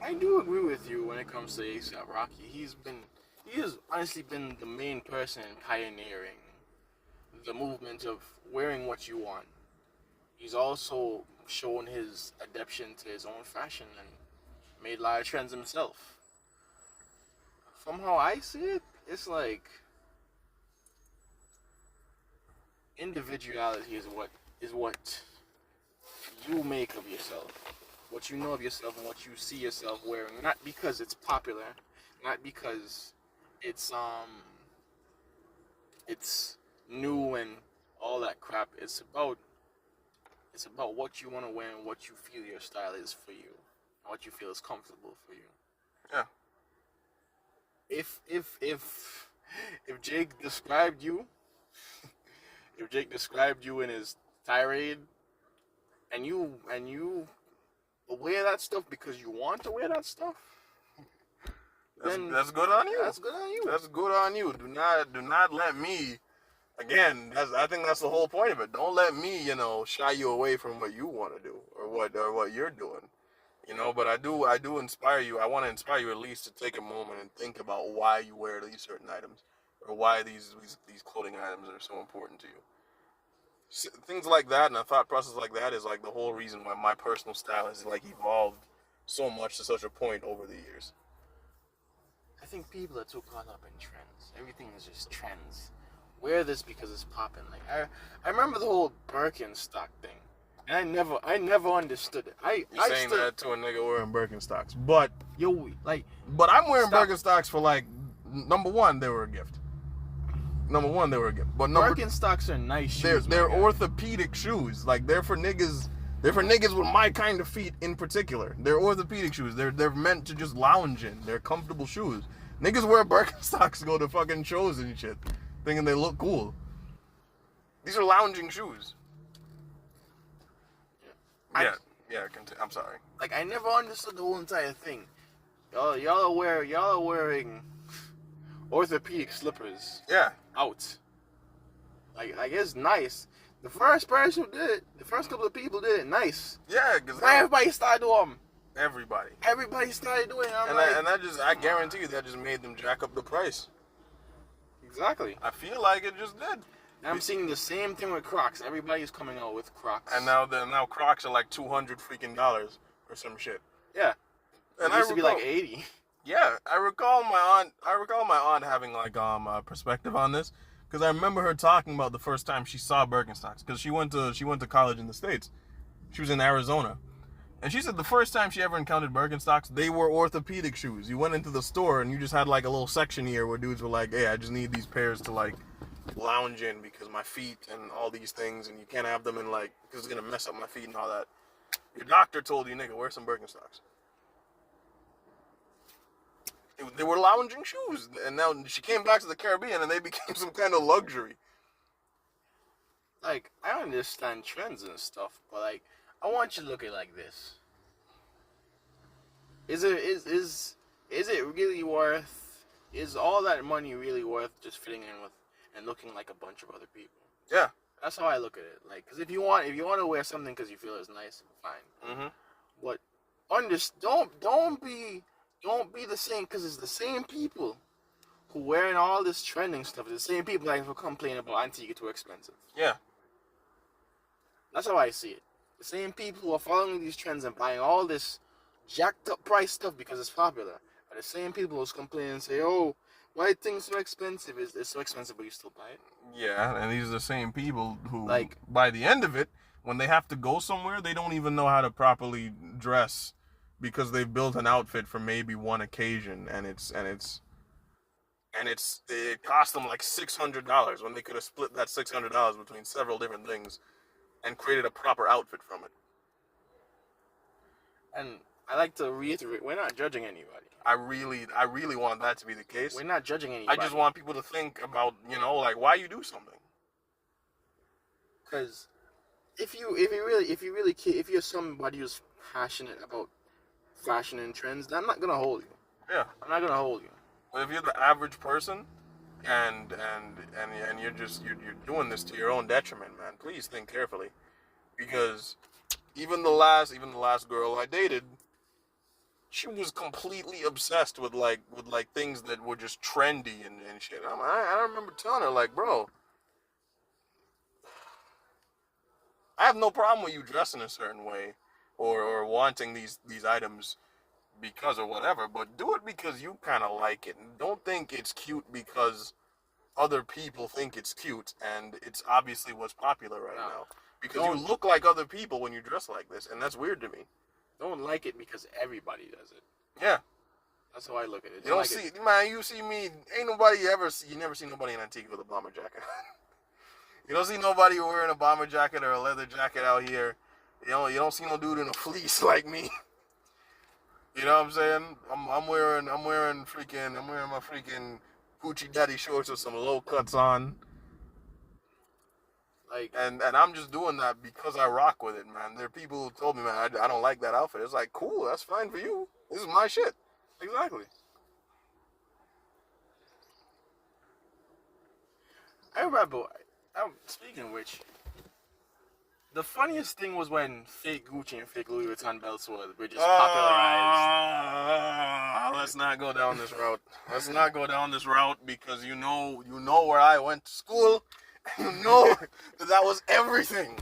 I do agree with you when it comes to A$AP Rocky. He's he has honestly been the main person in pioneering the movement of wearing what you want. He's also shown his adaptation to his own fashion and made a lot of trends himself. From how I see it, it's like individuality is what you make of yourself, what you know of yourself, and what you see yourself wearing. Not because it's popular, not because it's new and all that crap. It's about what you want to wear and what you feel your style is for you, and what you feel is comfortable for you. Yeah. If Jake described you, in his tirade, and you wear that stuff because you want to wear that stuff, that's good on you. That's good on you. That's good on you. Do not let me. Again, I think that's the whole point of it. Don't let me, shy you away from what you want to do or what you're doing. But I do inspire you. I want to inspire you at least to take a moment and think about why you wear these certain items or why these clothing items are so important to you. Things like that and a thought process like that is like the whole reason why my personal style has like evolved so much to such a point over the years. I think people are too caught up in trends. Everything is just trends. Wear this because it's popping. Like I remember the whole Birkenstock thing, and I never understood it. You're saying that to a nigga wearing Birkenstocks, but but I'm wearing Birkenstocks for like number one, they were a gift. But Birkenstocks are nice shoes. They're orthopedic shoes. Like they're for niggas. They're for niggas with my kind of feet in particular. They're orthopedic shoes. They're meant to just lounge in. They're comfortable shoes. Niggas wear Birkenstocks to go to fucking shows and shit, thinking they look cool. These are lounging shoes. Yeah. I'm sorry. Like I never understood the whole entire thing. Y'all are wearing orthopedic slippers. Yeah. Out. Like it's nice. The first person who did it, the first couple of people did it nice. Yeah, because everybody started doing them. Everybody started doing it. I guarantee you that just made them jack up the price. Exactly. I feel like it just did. And I'm seeing the same thing with Crocs. Everybody's coming out with Crocs. And now Crocs are like $200 freaking or some shit. Yeah. And it used to be like 80. Yeah, I recall my aunt having like a perspective on this because I remember her talking about the first time she saw Birkenstocks because she went to college in the States. She was in Arizona. And she said the first time she ever encountered Birkenstocks, they were orthopedic shoes. You went into the store and you just had like a little section here where dudes were like, "Hey, I just need these pairs to like lounge in because my feet and all these things, and you can't have them in like because it's gonna mess up my feet and all that." Your doctor told you, "Nigga, wear some Birkenstocks." They were lounging shoes, and now she came back to the Caribbean and they became some kind of luxury. Like, I understand trends and stuff, but like, I want you to look at it like this. Is it really worth? Is all that money really worth just fitting in with and looking like a bunch of other people? Yeah, that's how I look at it. Like, because if you want to wear something because you feel it's nice, fine. Mm-hmm. But don't be the same, because it's the same people who wearing all this trending stuff. It's the same people that complain about Antigua too expensive. Yeah. That's how I see it. The same people who are following these trends and buying all this jacked up price stuff because it's popular are the same people who complain and say, "Oh, why are things so expensive? It's so expensive, but you still buy it." Yeah, and these are the same people who, like, by the end of it, when they have to go somewhere, they don't even know how to properly dress because they've built an outfit for maybe one occasion, and it cost them like $600 when they could have split that $600 between several different things and created a proper outfit from it. And I like to reiterate, we're not judging anybody. I really want that to be the case. We're not judging anybody. I just want people to think about, like, why you do something. Because if you're somebody who's passionate about fashion and trends, then I'm not gonna hold you. Yeah. I'm not gonna hold you. But if you're the average person and you're doing this to your own detriment, man, please think carefully. Because even the last girl I dated, she was completely obsessed with like things that were just trendy and shit. I remember telling her like, bro, I have no problem with you dressing a certain way or wanting these items because or whatever, but do it because you kind of like it. And don't think it's cute because other people think it's cute and it's obviously what's popular right now. Because you look like other people when you dress like this, and that's weird to me. Don't like it because everybody does it. Yeah. That's how I look at it. You don't see, man, you see me, ain't nobody you never see nobody in Antigua with a bomber jacket. You don't see nobody wearing a bomber jacket or a leather jacket out here. You don't see no dude in a fleece like me. You know what I'm saying? I'm wearing my freaking Gucci daddy shorts with some low cuts on. Like, and I'm just doing that because I rock with it, man. There are people who told me, man, I don't like that outfit. It's like, cool, that's fine for you. This is my shit. Exactly. I remember, speaking of which, the funniest thing was when fake Gucci and fake Louis Vuitton belts were just popularized. Let's not go down this route. Let's not go down this route because you know where I went to school. You know that was everything.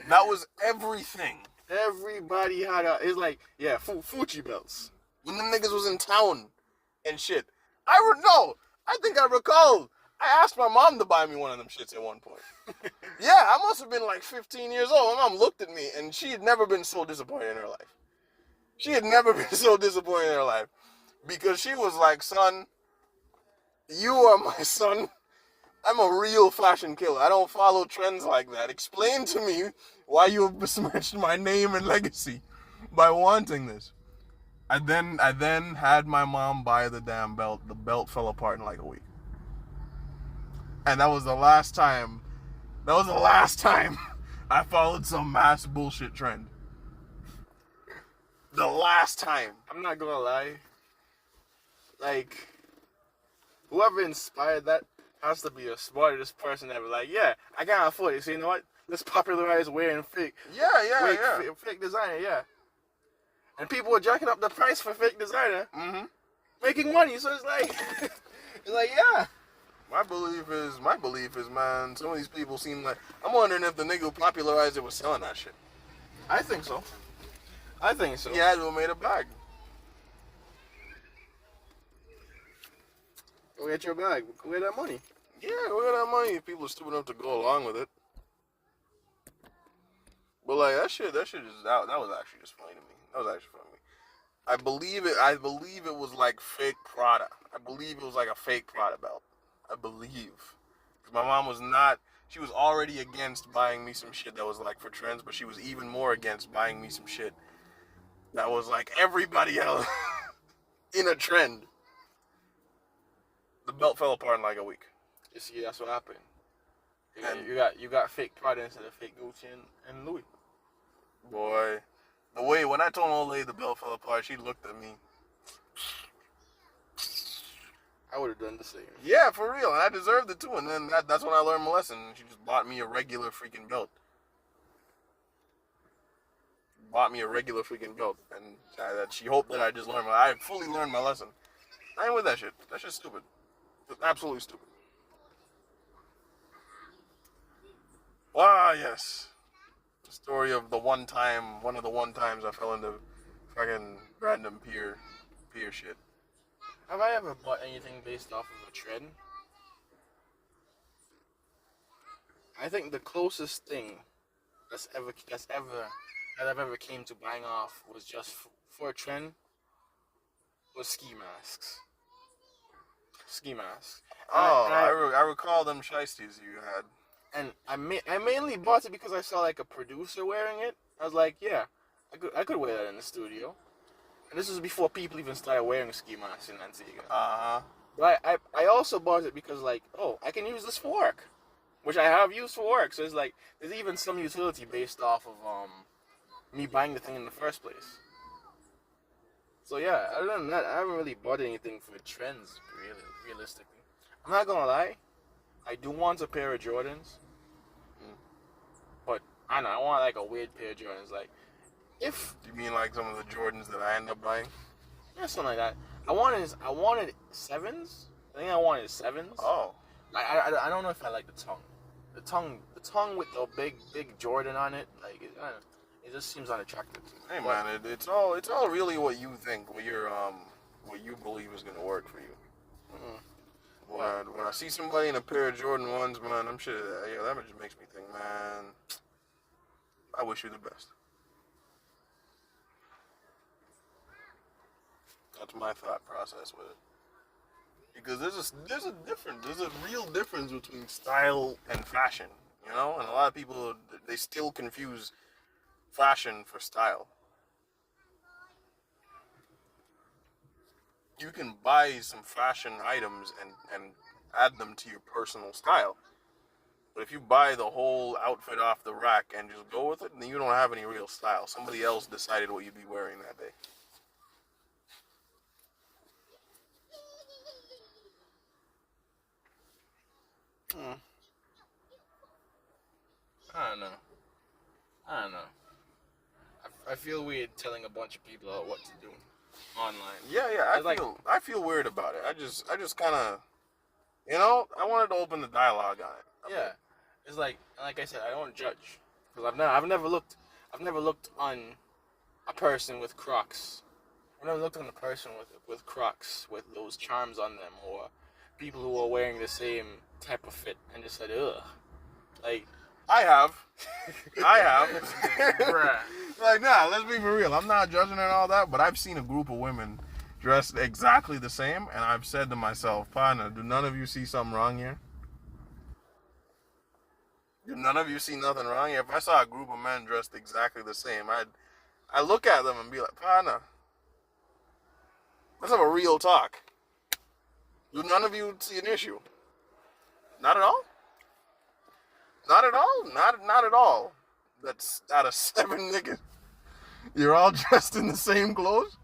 That was everything. Everybody had it's like, yeah, Fucci belts. When them niggas was in town and shit. I think I recall. I asked my mom to buy me one of them shits at one point. Yeah, I must have been like 15 years old. My mom looked at me and she had never been so disappointed in her life. She had never been so disappointed in her life. Because she was like, son, you are my son. I'm a real fashion killer. I don't follow trends like that. Explain to me why you have besmirched my name and legacy by wanting this. I then had my mom buy the damn belt. The belt fell apart in like a week. And that was the last time I followed some mass bullshit trend. The last time. I'm not gonna lie. Like, whoever inspired that has to be the smartest person ever. Like, yeah, I can't afford it. So you know what? Let's popularize wearing fake. Fake designer, yeah. And people were jacking up the price for fake designer. Mm-hmm. Making money. So it's like, yeah. My belief is, man, some of these people seem like, I'm wondering if the nigga who popularized it was selling that shit. I think so. He had to have made a bag. Go get your bag. Go get that money. Yeah, go get that money if people are stupid enough to go along with it. But like that shit that was actually just funny to me. That was actually funny to me. I believe it was like fake Prada. I believe it was like a fake Prada belt. I believe. Because my mom she was already against buying me some shit that was like for trends, but she was even more against buying me some shit that was like everybody else in a trend. The belt fell apart in like a week. You see, that's what happened. You got fake Prada instead of fake Gucci and Louis. Boy, when I told old lady the belt fell apart, she looked at me. I would have done the same. Yeah, for real. And I deserved it too. And then that's when I learned my lesson. She just bought me a regular freaking belt. And that she hoped that I just learned I fully learned my lesson. I ain't with that shit. That shit's stupid. It's absolutely stupid. Ah, yes. The story of one of the one times I fell into fucking random peer shit. Have I ever bought anything based off of a trend? I think the closest thing that I've ever came to buying off was just for a trend was ski masks. Oh, I recall them shiesties you had. And I mainly bought it because I saw like a producer wearing it. I was like, yeah, I could wear that in the studio. And this was before people even started wearing ski masks in Antigua. Uh-huh. But I also bought it because like, oh, I can use this for work, which I have used for work. So it's like there's even some utility based off of me buying the thing in the first place. So yeah, other than that, I haven't really bought anything for trends, realistically. I'm not gonna lie, I do want a pair of Jordans, but I don't know, I want like a weird pair of Jordans. Like, if You mean like some of the Jordans that I end up buying? yeah, something like that. I wanted sevens. I think I wanted sevens. Oh. I don't know if I like the tongue with the big Jordan on it. Like it just seems unattractive. Hey man, it's all really what you think, what you believe is gonna work for you. When I see somebody in a pair of Jordan 1s, man, I'm sure that just makes me think, man, I wish you the best. That's my thought process with it. Because there's a real difference between style and fashion, you know? And a lot of people, they still confuse fashion for style. You can buy some fashion items and add them to your personal style. But if you buy the whole outfit off the rack and just go with it, then you don't have any real style. Somebody else decided what you'd be wearing that day. I don't know. I feel weird telling a bunch of people what to do online. Yeah. I feel weird about it. I just kind of, you know, I wanted to open the dialogue on it. Yeah, it's like I said, I don't judge because I've never looked on a person with Crocs. I've never looked on a person with Crocs with those charms on them, or people who are wearing the same type of fit and just said, ugh. Like, I have. bruh. Like, nah, let's be for real. I'm not judging and all that, but I've seen a group of women dressed exactly the same, and I've said to myself, partner, do none of you see something wrong here? Do none of you see nothing wrong here? If I saw a group of men dressed exactly the same, I'd look at them and be like, partner, let's have a real talk. Do none of you see an issue? Not at all? Not at all? Not at all. That's out of 7 niggas. You're all dressed in the same clothes?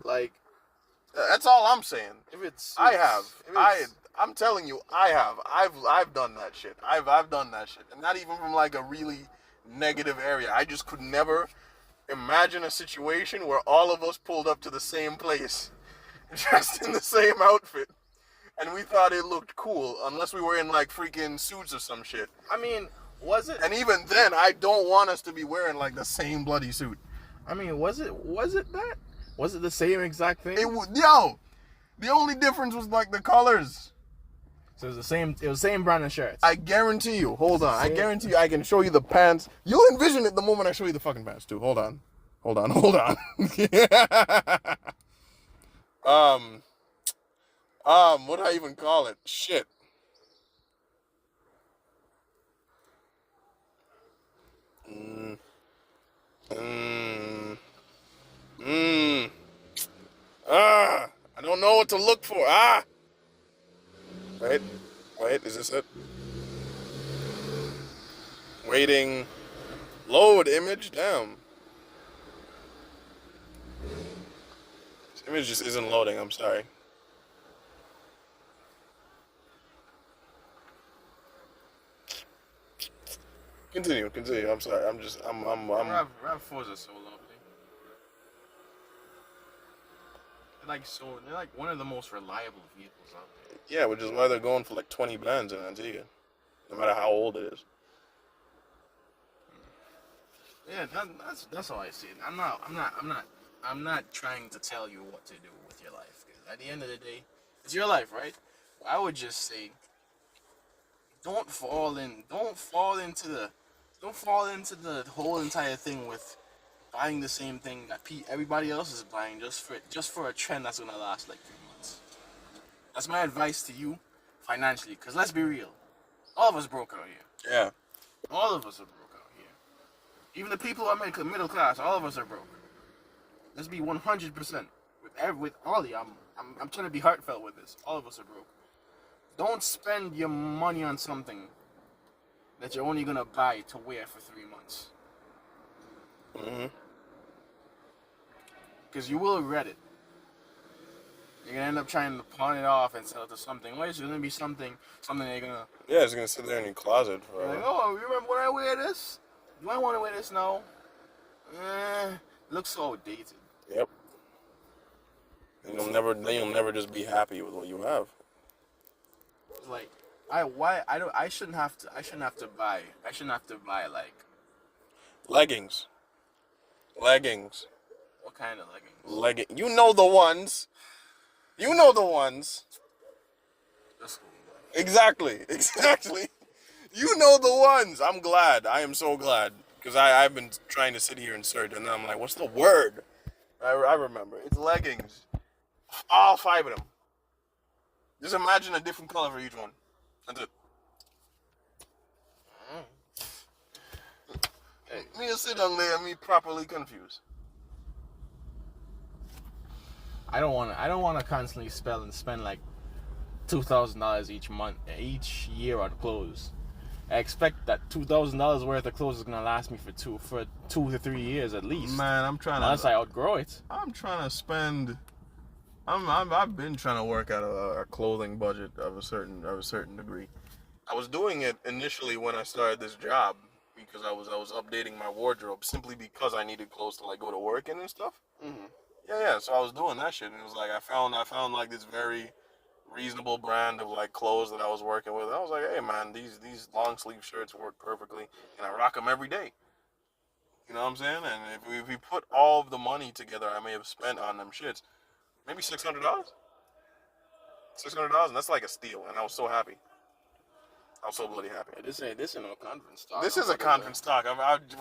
Like, that's all I'm saying. if it's I'm telling you, I have. I've done that shit. I've done that shit. And not even from like a really negative area. I just could never imagine a situation where all of us pulled up to the same place, dressed in the same outfit, and we thought it looked cool, unless we were in like freaking suits or some shit. I mean, was it? And even then, I don't want us to be wearing like the same bloody suit. I mean, was it that? Was it the same exact thing? The only difference was like the colors. So it was the same brand of shirts. I guarantee you. Hold on. I guarantee you I can show you the pants. You'll envision it the moment I show you the fucking pants too. Hold on. What do I even call it? Shit. I don't know what to look for. Wait, is this it? Waiting. Load image, damn. This image just isn't loading, I'm sorry. Continue, I'm sorry, I'm RAV4s are so lovely. They're like one of the most reliable vehicles out there. Yeah, which is why they're going for like 20 bands in Antigua, no matter how old it is. Yeah, that's how I see it. I'm not trying to tell you what to do with your life. 'Cause at the end of the day, it's your life, right? I would just say, don't fall into the whole entire thing with buying the same thing that everybody else is buying just for a trend that's gonna last like 3 months. That's my advice to you financially, because let's be real, all of us broke out here. Yeah. All of us are broke out here. Even the people who are middle class, all of us are broke. Let's be 100% with all of you. I'm trying to be heartfelt with this. All of us are broke. Don't spend your money on something that you're only gonna buy to wear for 3 months. Because you will regret it. You're gonna end up trying to pawn it off and sell it to something. Well, it's gonna be something that you're gonna. Yeah, it's gonna sit there in your closet for. Like, oh, you remember when I wear this? do I want to wear this now? Looks so outdated. Yep. And you'll never just be happy with what you have. It's like, I shouldn't have to buy like Leggings. what kind of leggings? You know the ones. That's cool. Exactly. You know the ones. I'm glad. I am so glad. Because I've been trying to sit here and search, and then I'm like, what's the word? I remember. It's leggings. All 5 of them. Just imagine a different color for each one. That's it. Hey, me just sit down there and me properly confused. I don't want to constantly spend like $2,000 each year on clothes. I expect that $2,000 worth of clothes is gonna last me for 2 to 3 years at least. Man, unless I outgrow it. I'm trying to spend. I've been trying to work out a clothing budget of a certain degree. I was doing it initially when I started this job because I was updating my wardrobe simply because I needed clothes to like go to work in and stuff. Mm-hmm. Yeah. So I was doing that shit, and it was like I found like this very reasonable brand of like clothes that I was working with. I was like, hey man, these long sleeve shirts work perfectly, and I rock them every day. You know what I'm saying? And if we put all of the money together I may have spent on them shits, maybe $600. $600, and that's like a steal. And I was so happy. I was so bloody happy. This ain't no conference talk. This is a conference talk.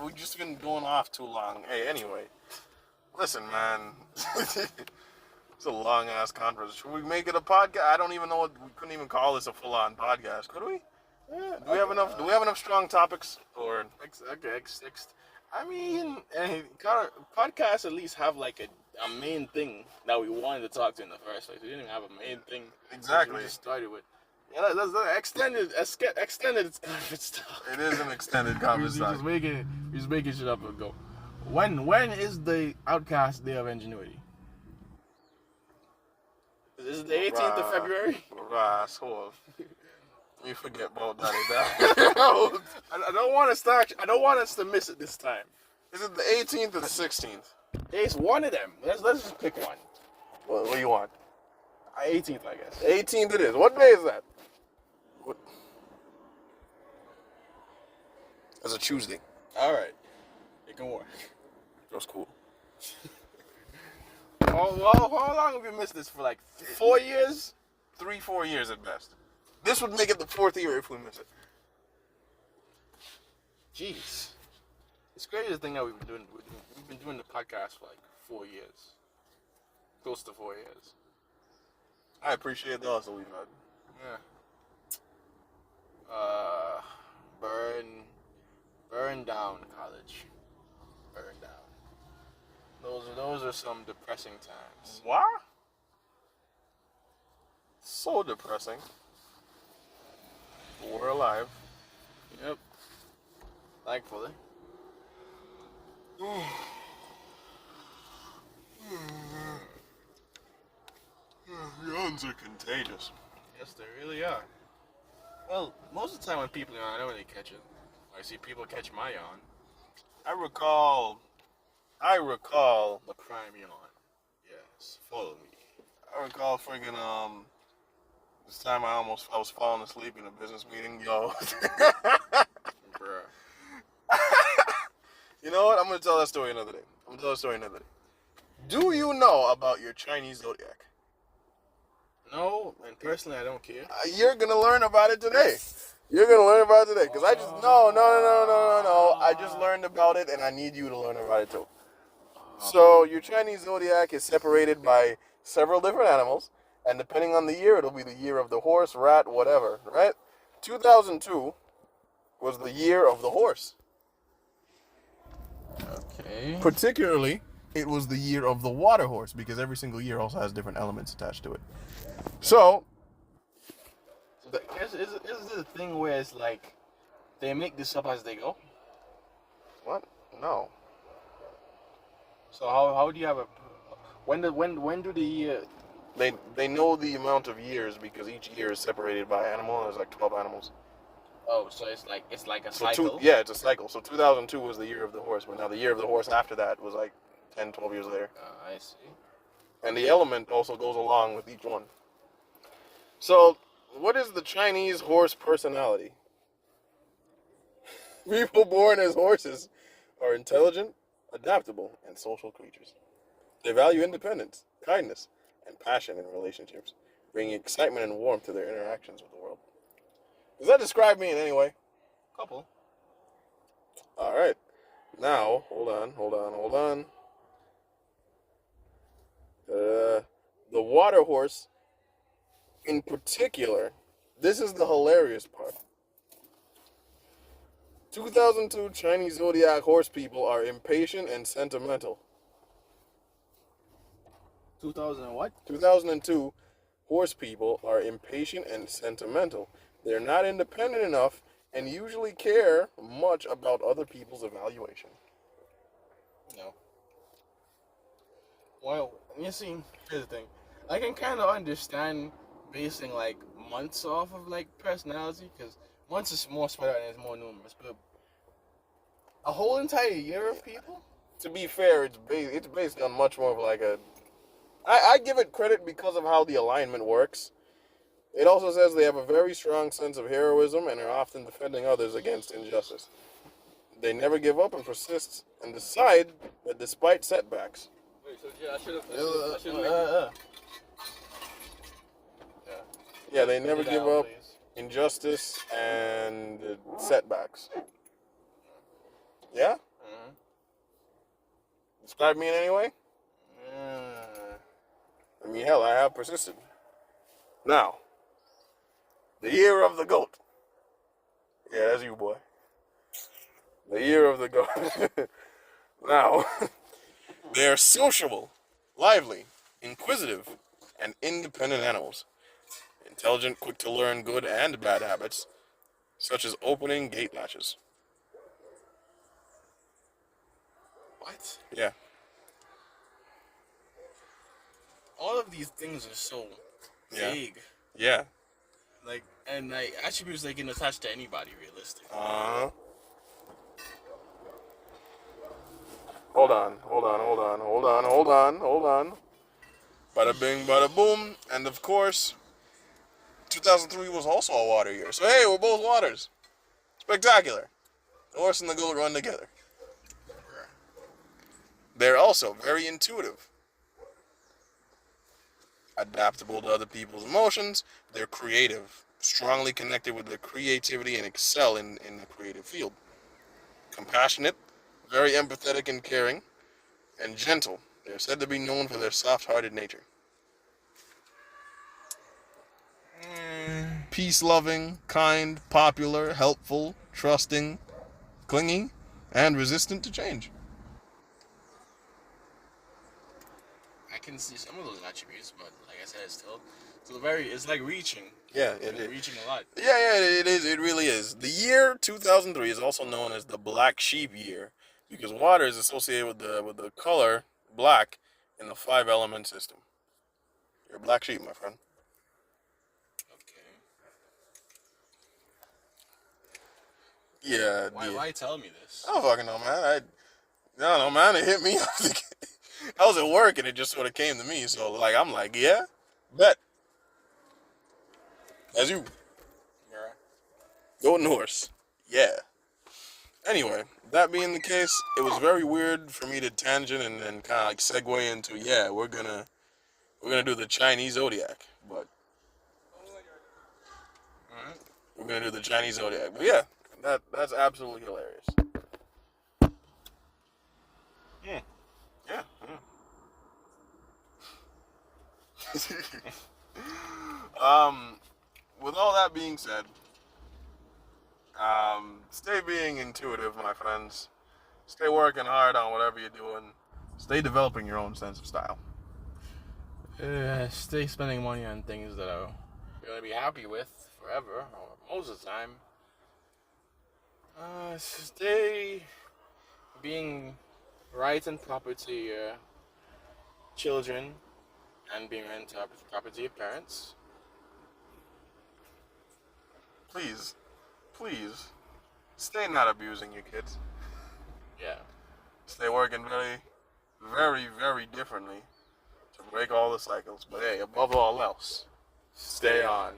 We've just been going off too long. Hey, anyway, listen, man. It's a long ass conference. Should we make it a podcast? I don't even know what we couldn't even call this a full on podcast, could we? Yeah, Do we have enough strong topics? Or okay, I mean, podcasts at least have like a main thing that we wanted to talk to in the first place. We didn't even have a main thing. Exactly. We just started with. Yeah, let's extended conference talk. It is an extended conference talk. We're just making shit up and go. When is the Outcast Day of Ingenuity? Is it the 18th of February? Hold on. We forget about that. I don't want us to miss it this time. Is it the 18th or the 16th? It's one of them. Let's just pick one. What do you want? 18th, I guess. 18th it is. What day is that? That's a Tuesday. All right. It can work. That's cool. How long have we missed this for? Like 4 years? 3-4 years at best. This would make it the 4th year if we miss it. Jeez. It's crazy to think that we've been doing the podcast for like 4 years. Close to 4 years. I appreciate the hustle we've had. Yeah. Burn down college. Burn down. Those are some depressing times. What? So depressing. We're alive. Yep. Thankfully. Yawns are contagious. Yes, they really are. Well, most of the time when people yawn, I don't really catch it. I see people catch my yawn. I recall The crime yawn. Yes, follow me. I recall friggin' this time I was falling asleep in a business meeting, yo. Bruh. You know what? I'm gonna tell that story another day. Do you know about your Chinese Zodiac? No, and personally I don't care. You're gonna learn about it today. Because I just no. I just learned about it, and I need you to learn about it too. So your Chinese Zodiac is separated by several different animals, and depending on the year, it'll be the year of the horse, rat, whatever, right? 2002 was the year of the horse. Okay. Particularly, it was the year of the water horse, because every single year also has different elements attached to it. So Is this a thing where it's like they make this up as they go? what? No. So how do you have a when do the year? They know the amount of years because each year is separated by animal, and there's like 12 animals. Oh, so it's like a So cycle. it's a cycle. So 2002 was the year of the horse, but now the year of the horse after that was like 10, 12 years later. I see. And the element also goes along with each one. So, what is the Chinese horse personality? People born as horses are intelligent, adaptable, and social creatures. They value independence, kindness, and passion in relationships, bringing excitement and warmth to their interactions with the world. Does that describe me in any way? Couple. All right. Now, hold on. The water horse, in particular, this is the hilarious part. 2002 Chinese Zodiac horse people are impatient and sentimental. 2000 and what? 2002 horse people are impatient and sentimental. They're not independent enough and usually care much about other people's evaluation. No. Well, you see, here's the thing. I can kind of understand basing like months off of like personality, because months is more spread out and it's more numerous. But a whole entire year of people? To be fair, it's based on much more of like a. I give it credit because of how the alignment works. It also says they have a very strong sense of heroism and are often defending others against injustice. They never give up and persist and decide that despite setbacks. Wait, so yeah, I should have. Yeah, they never give up injustice and setbacks. Yeah? Mm-hmm. Describe me in any way? I mean, hell, I have persisted. Now, the year of the goat. Yeah, that's you, boy. The year of the goat. Now, they are sociable, lively, inquisitive, and independent animals. Intelligent, quick to learn good and bad habits, such as opening gate latches. What? Yeah. All of these things are so vague. Yeah. Like, and like attributes they can attach to anybody, realistically. Hold on. Bada bing, bada boom. And of course, 2003 was also a water year. So hey, we're both waters. Spectacular. The horse and the goat run together. They're also very intuitive. Adaptable to other people's emotions. They're creative. Strongly connected with their creativity and excel in the creative field. Compassionate. Very empathetic and caring. And gentle. They're said to be known for their soft-hearted nature. Peace-loving, kind, popular, helpful, trusting, clingy, and resistant to change. I can see some of those attributes, but like I said, it's it's like reaching. Yeah, it is. Reaching a lot. Yeah, it is. It really is. The year 2003 is also known as the Black Sheep year because water is associated with the color black in the 5-element system. You're a black sheep, my friend. Okay. Yeah. Why tell me this? I don't fucking know, man. I don't know, man. It hit me. I was at work and it just sort of came to me. So like, I'm like, yeah, bet. As you. Yeah. Golden horse. Yeah. Anyway, that being the case, it was very weird for me to tangent and kind of like segue into, yeah, we're gonna do the Chinese Zodiac, but we're gonna do the Chinese Zodiac. But yeah, that's absolutely hilarious. Yeah. With all that being said, stay being intuitive, my friends. Stay working hard on whatever you're doing. Stay developing your own sense of style. Stay spending money on things that you're gonna be happy with forever, or most of the time. Stay being right and proper to your children, and being right and proper to your parents. Please please, stay not abusing your kids. Yeah. Stay working very, very, very differently to break all the cycles. But hey, above all else, stay on.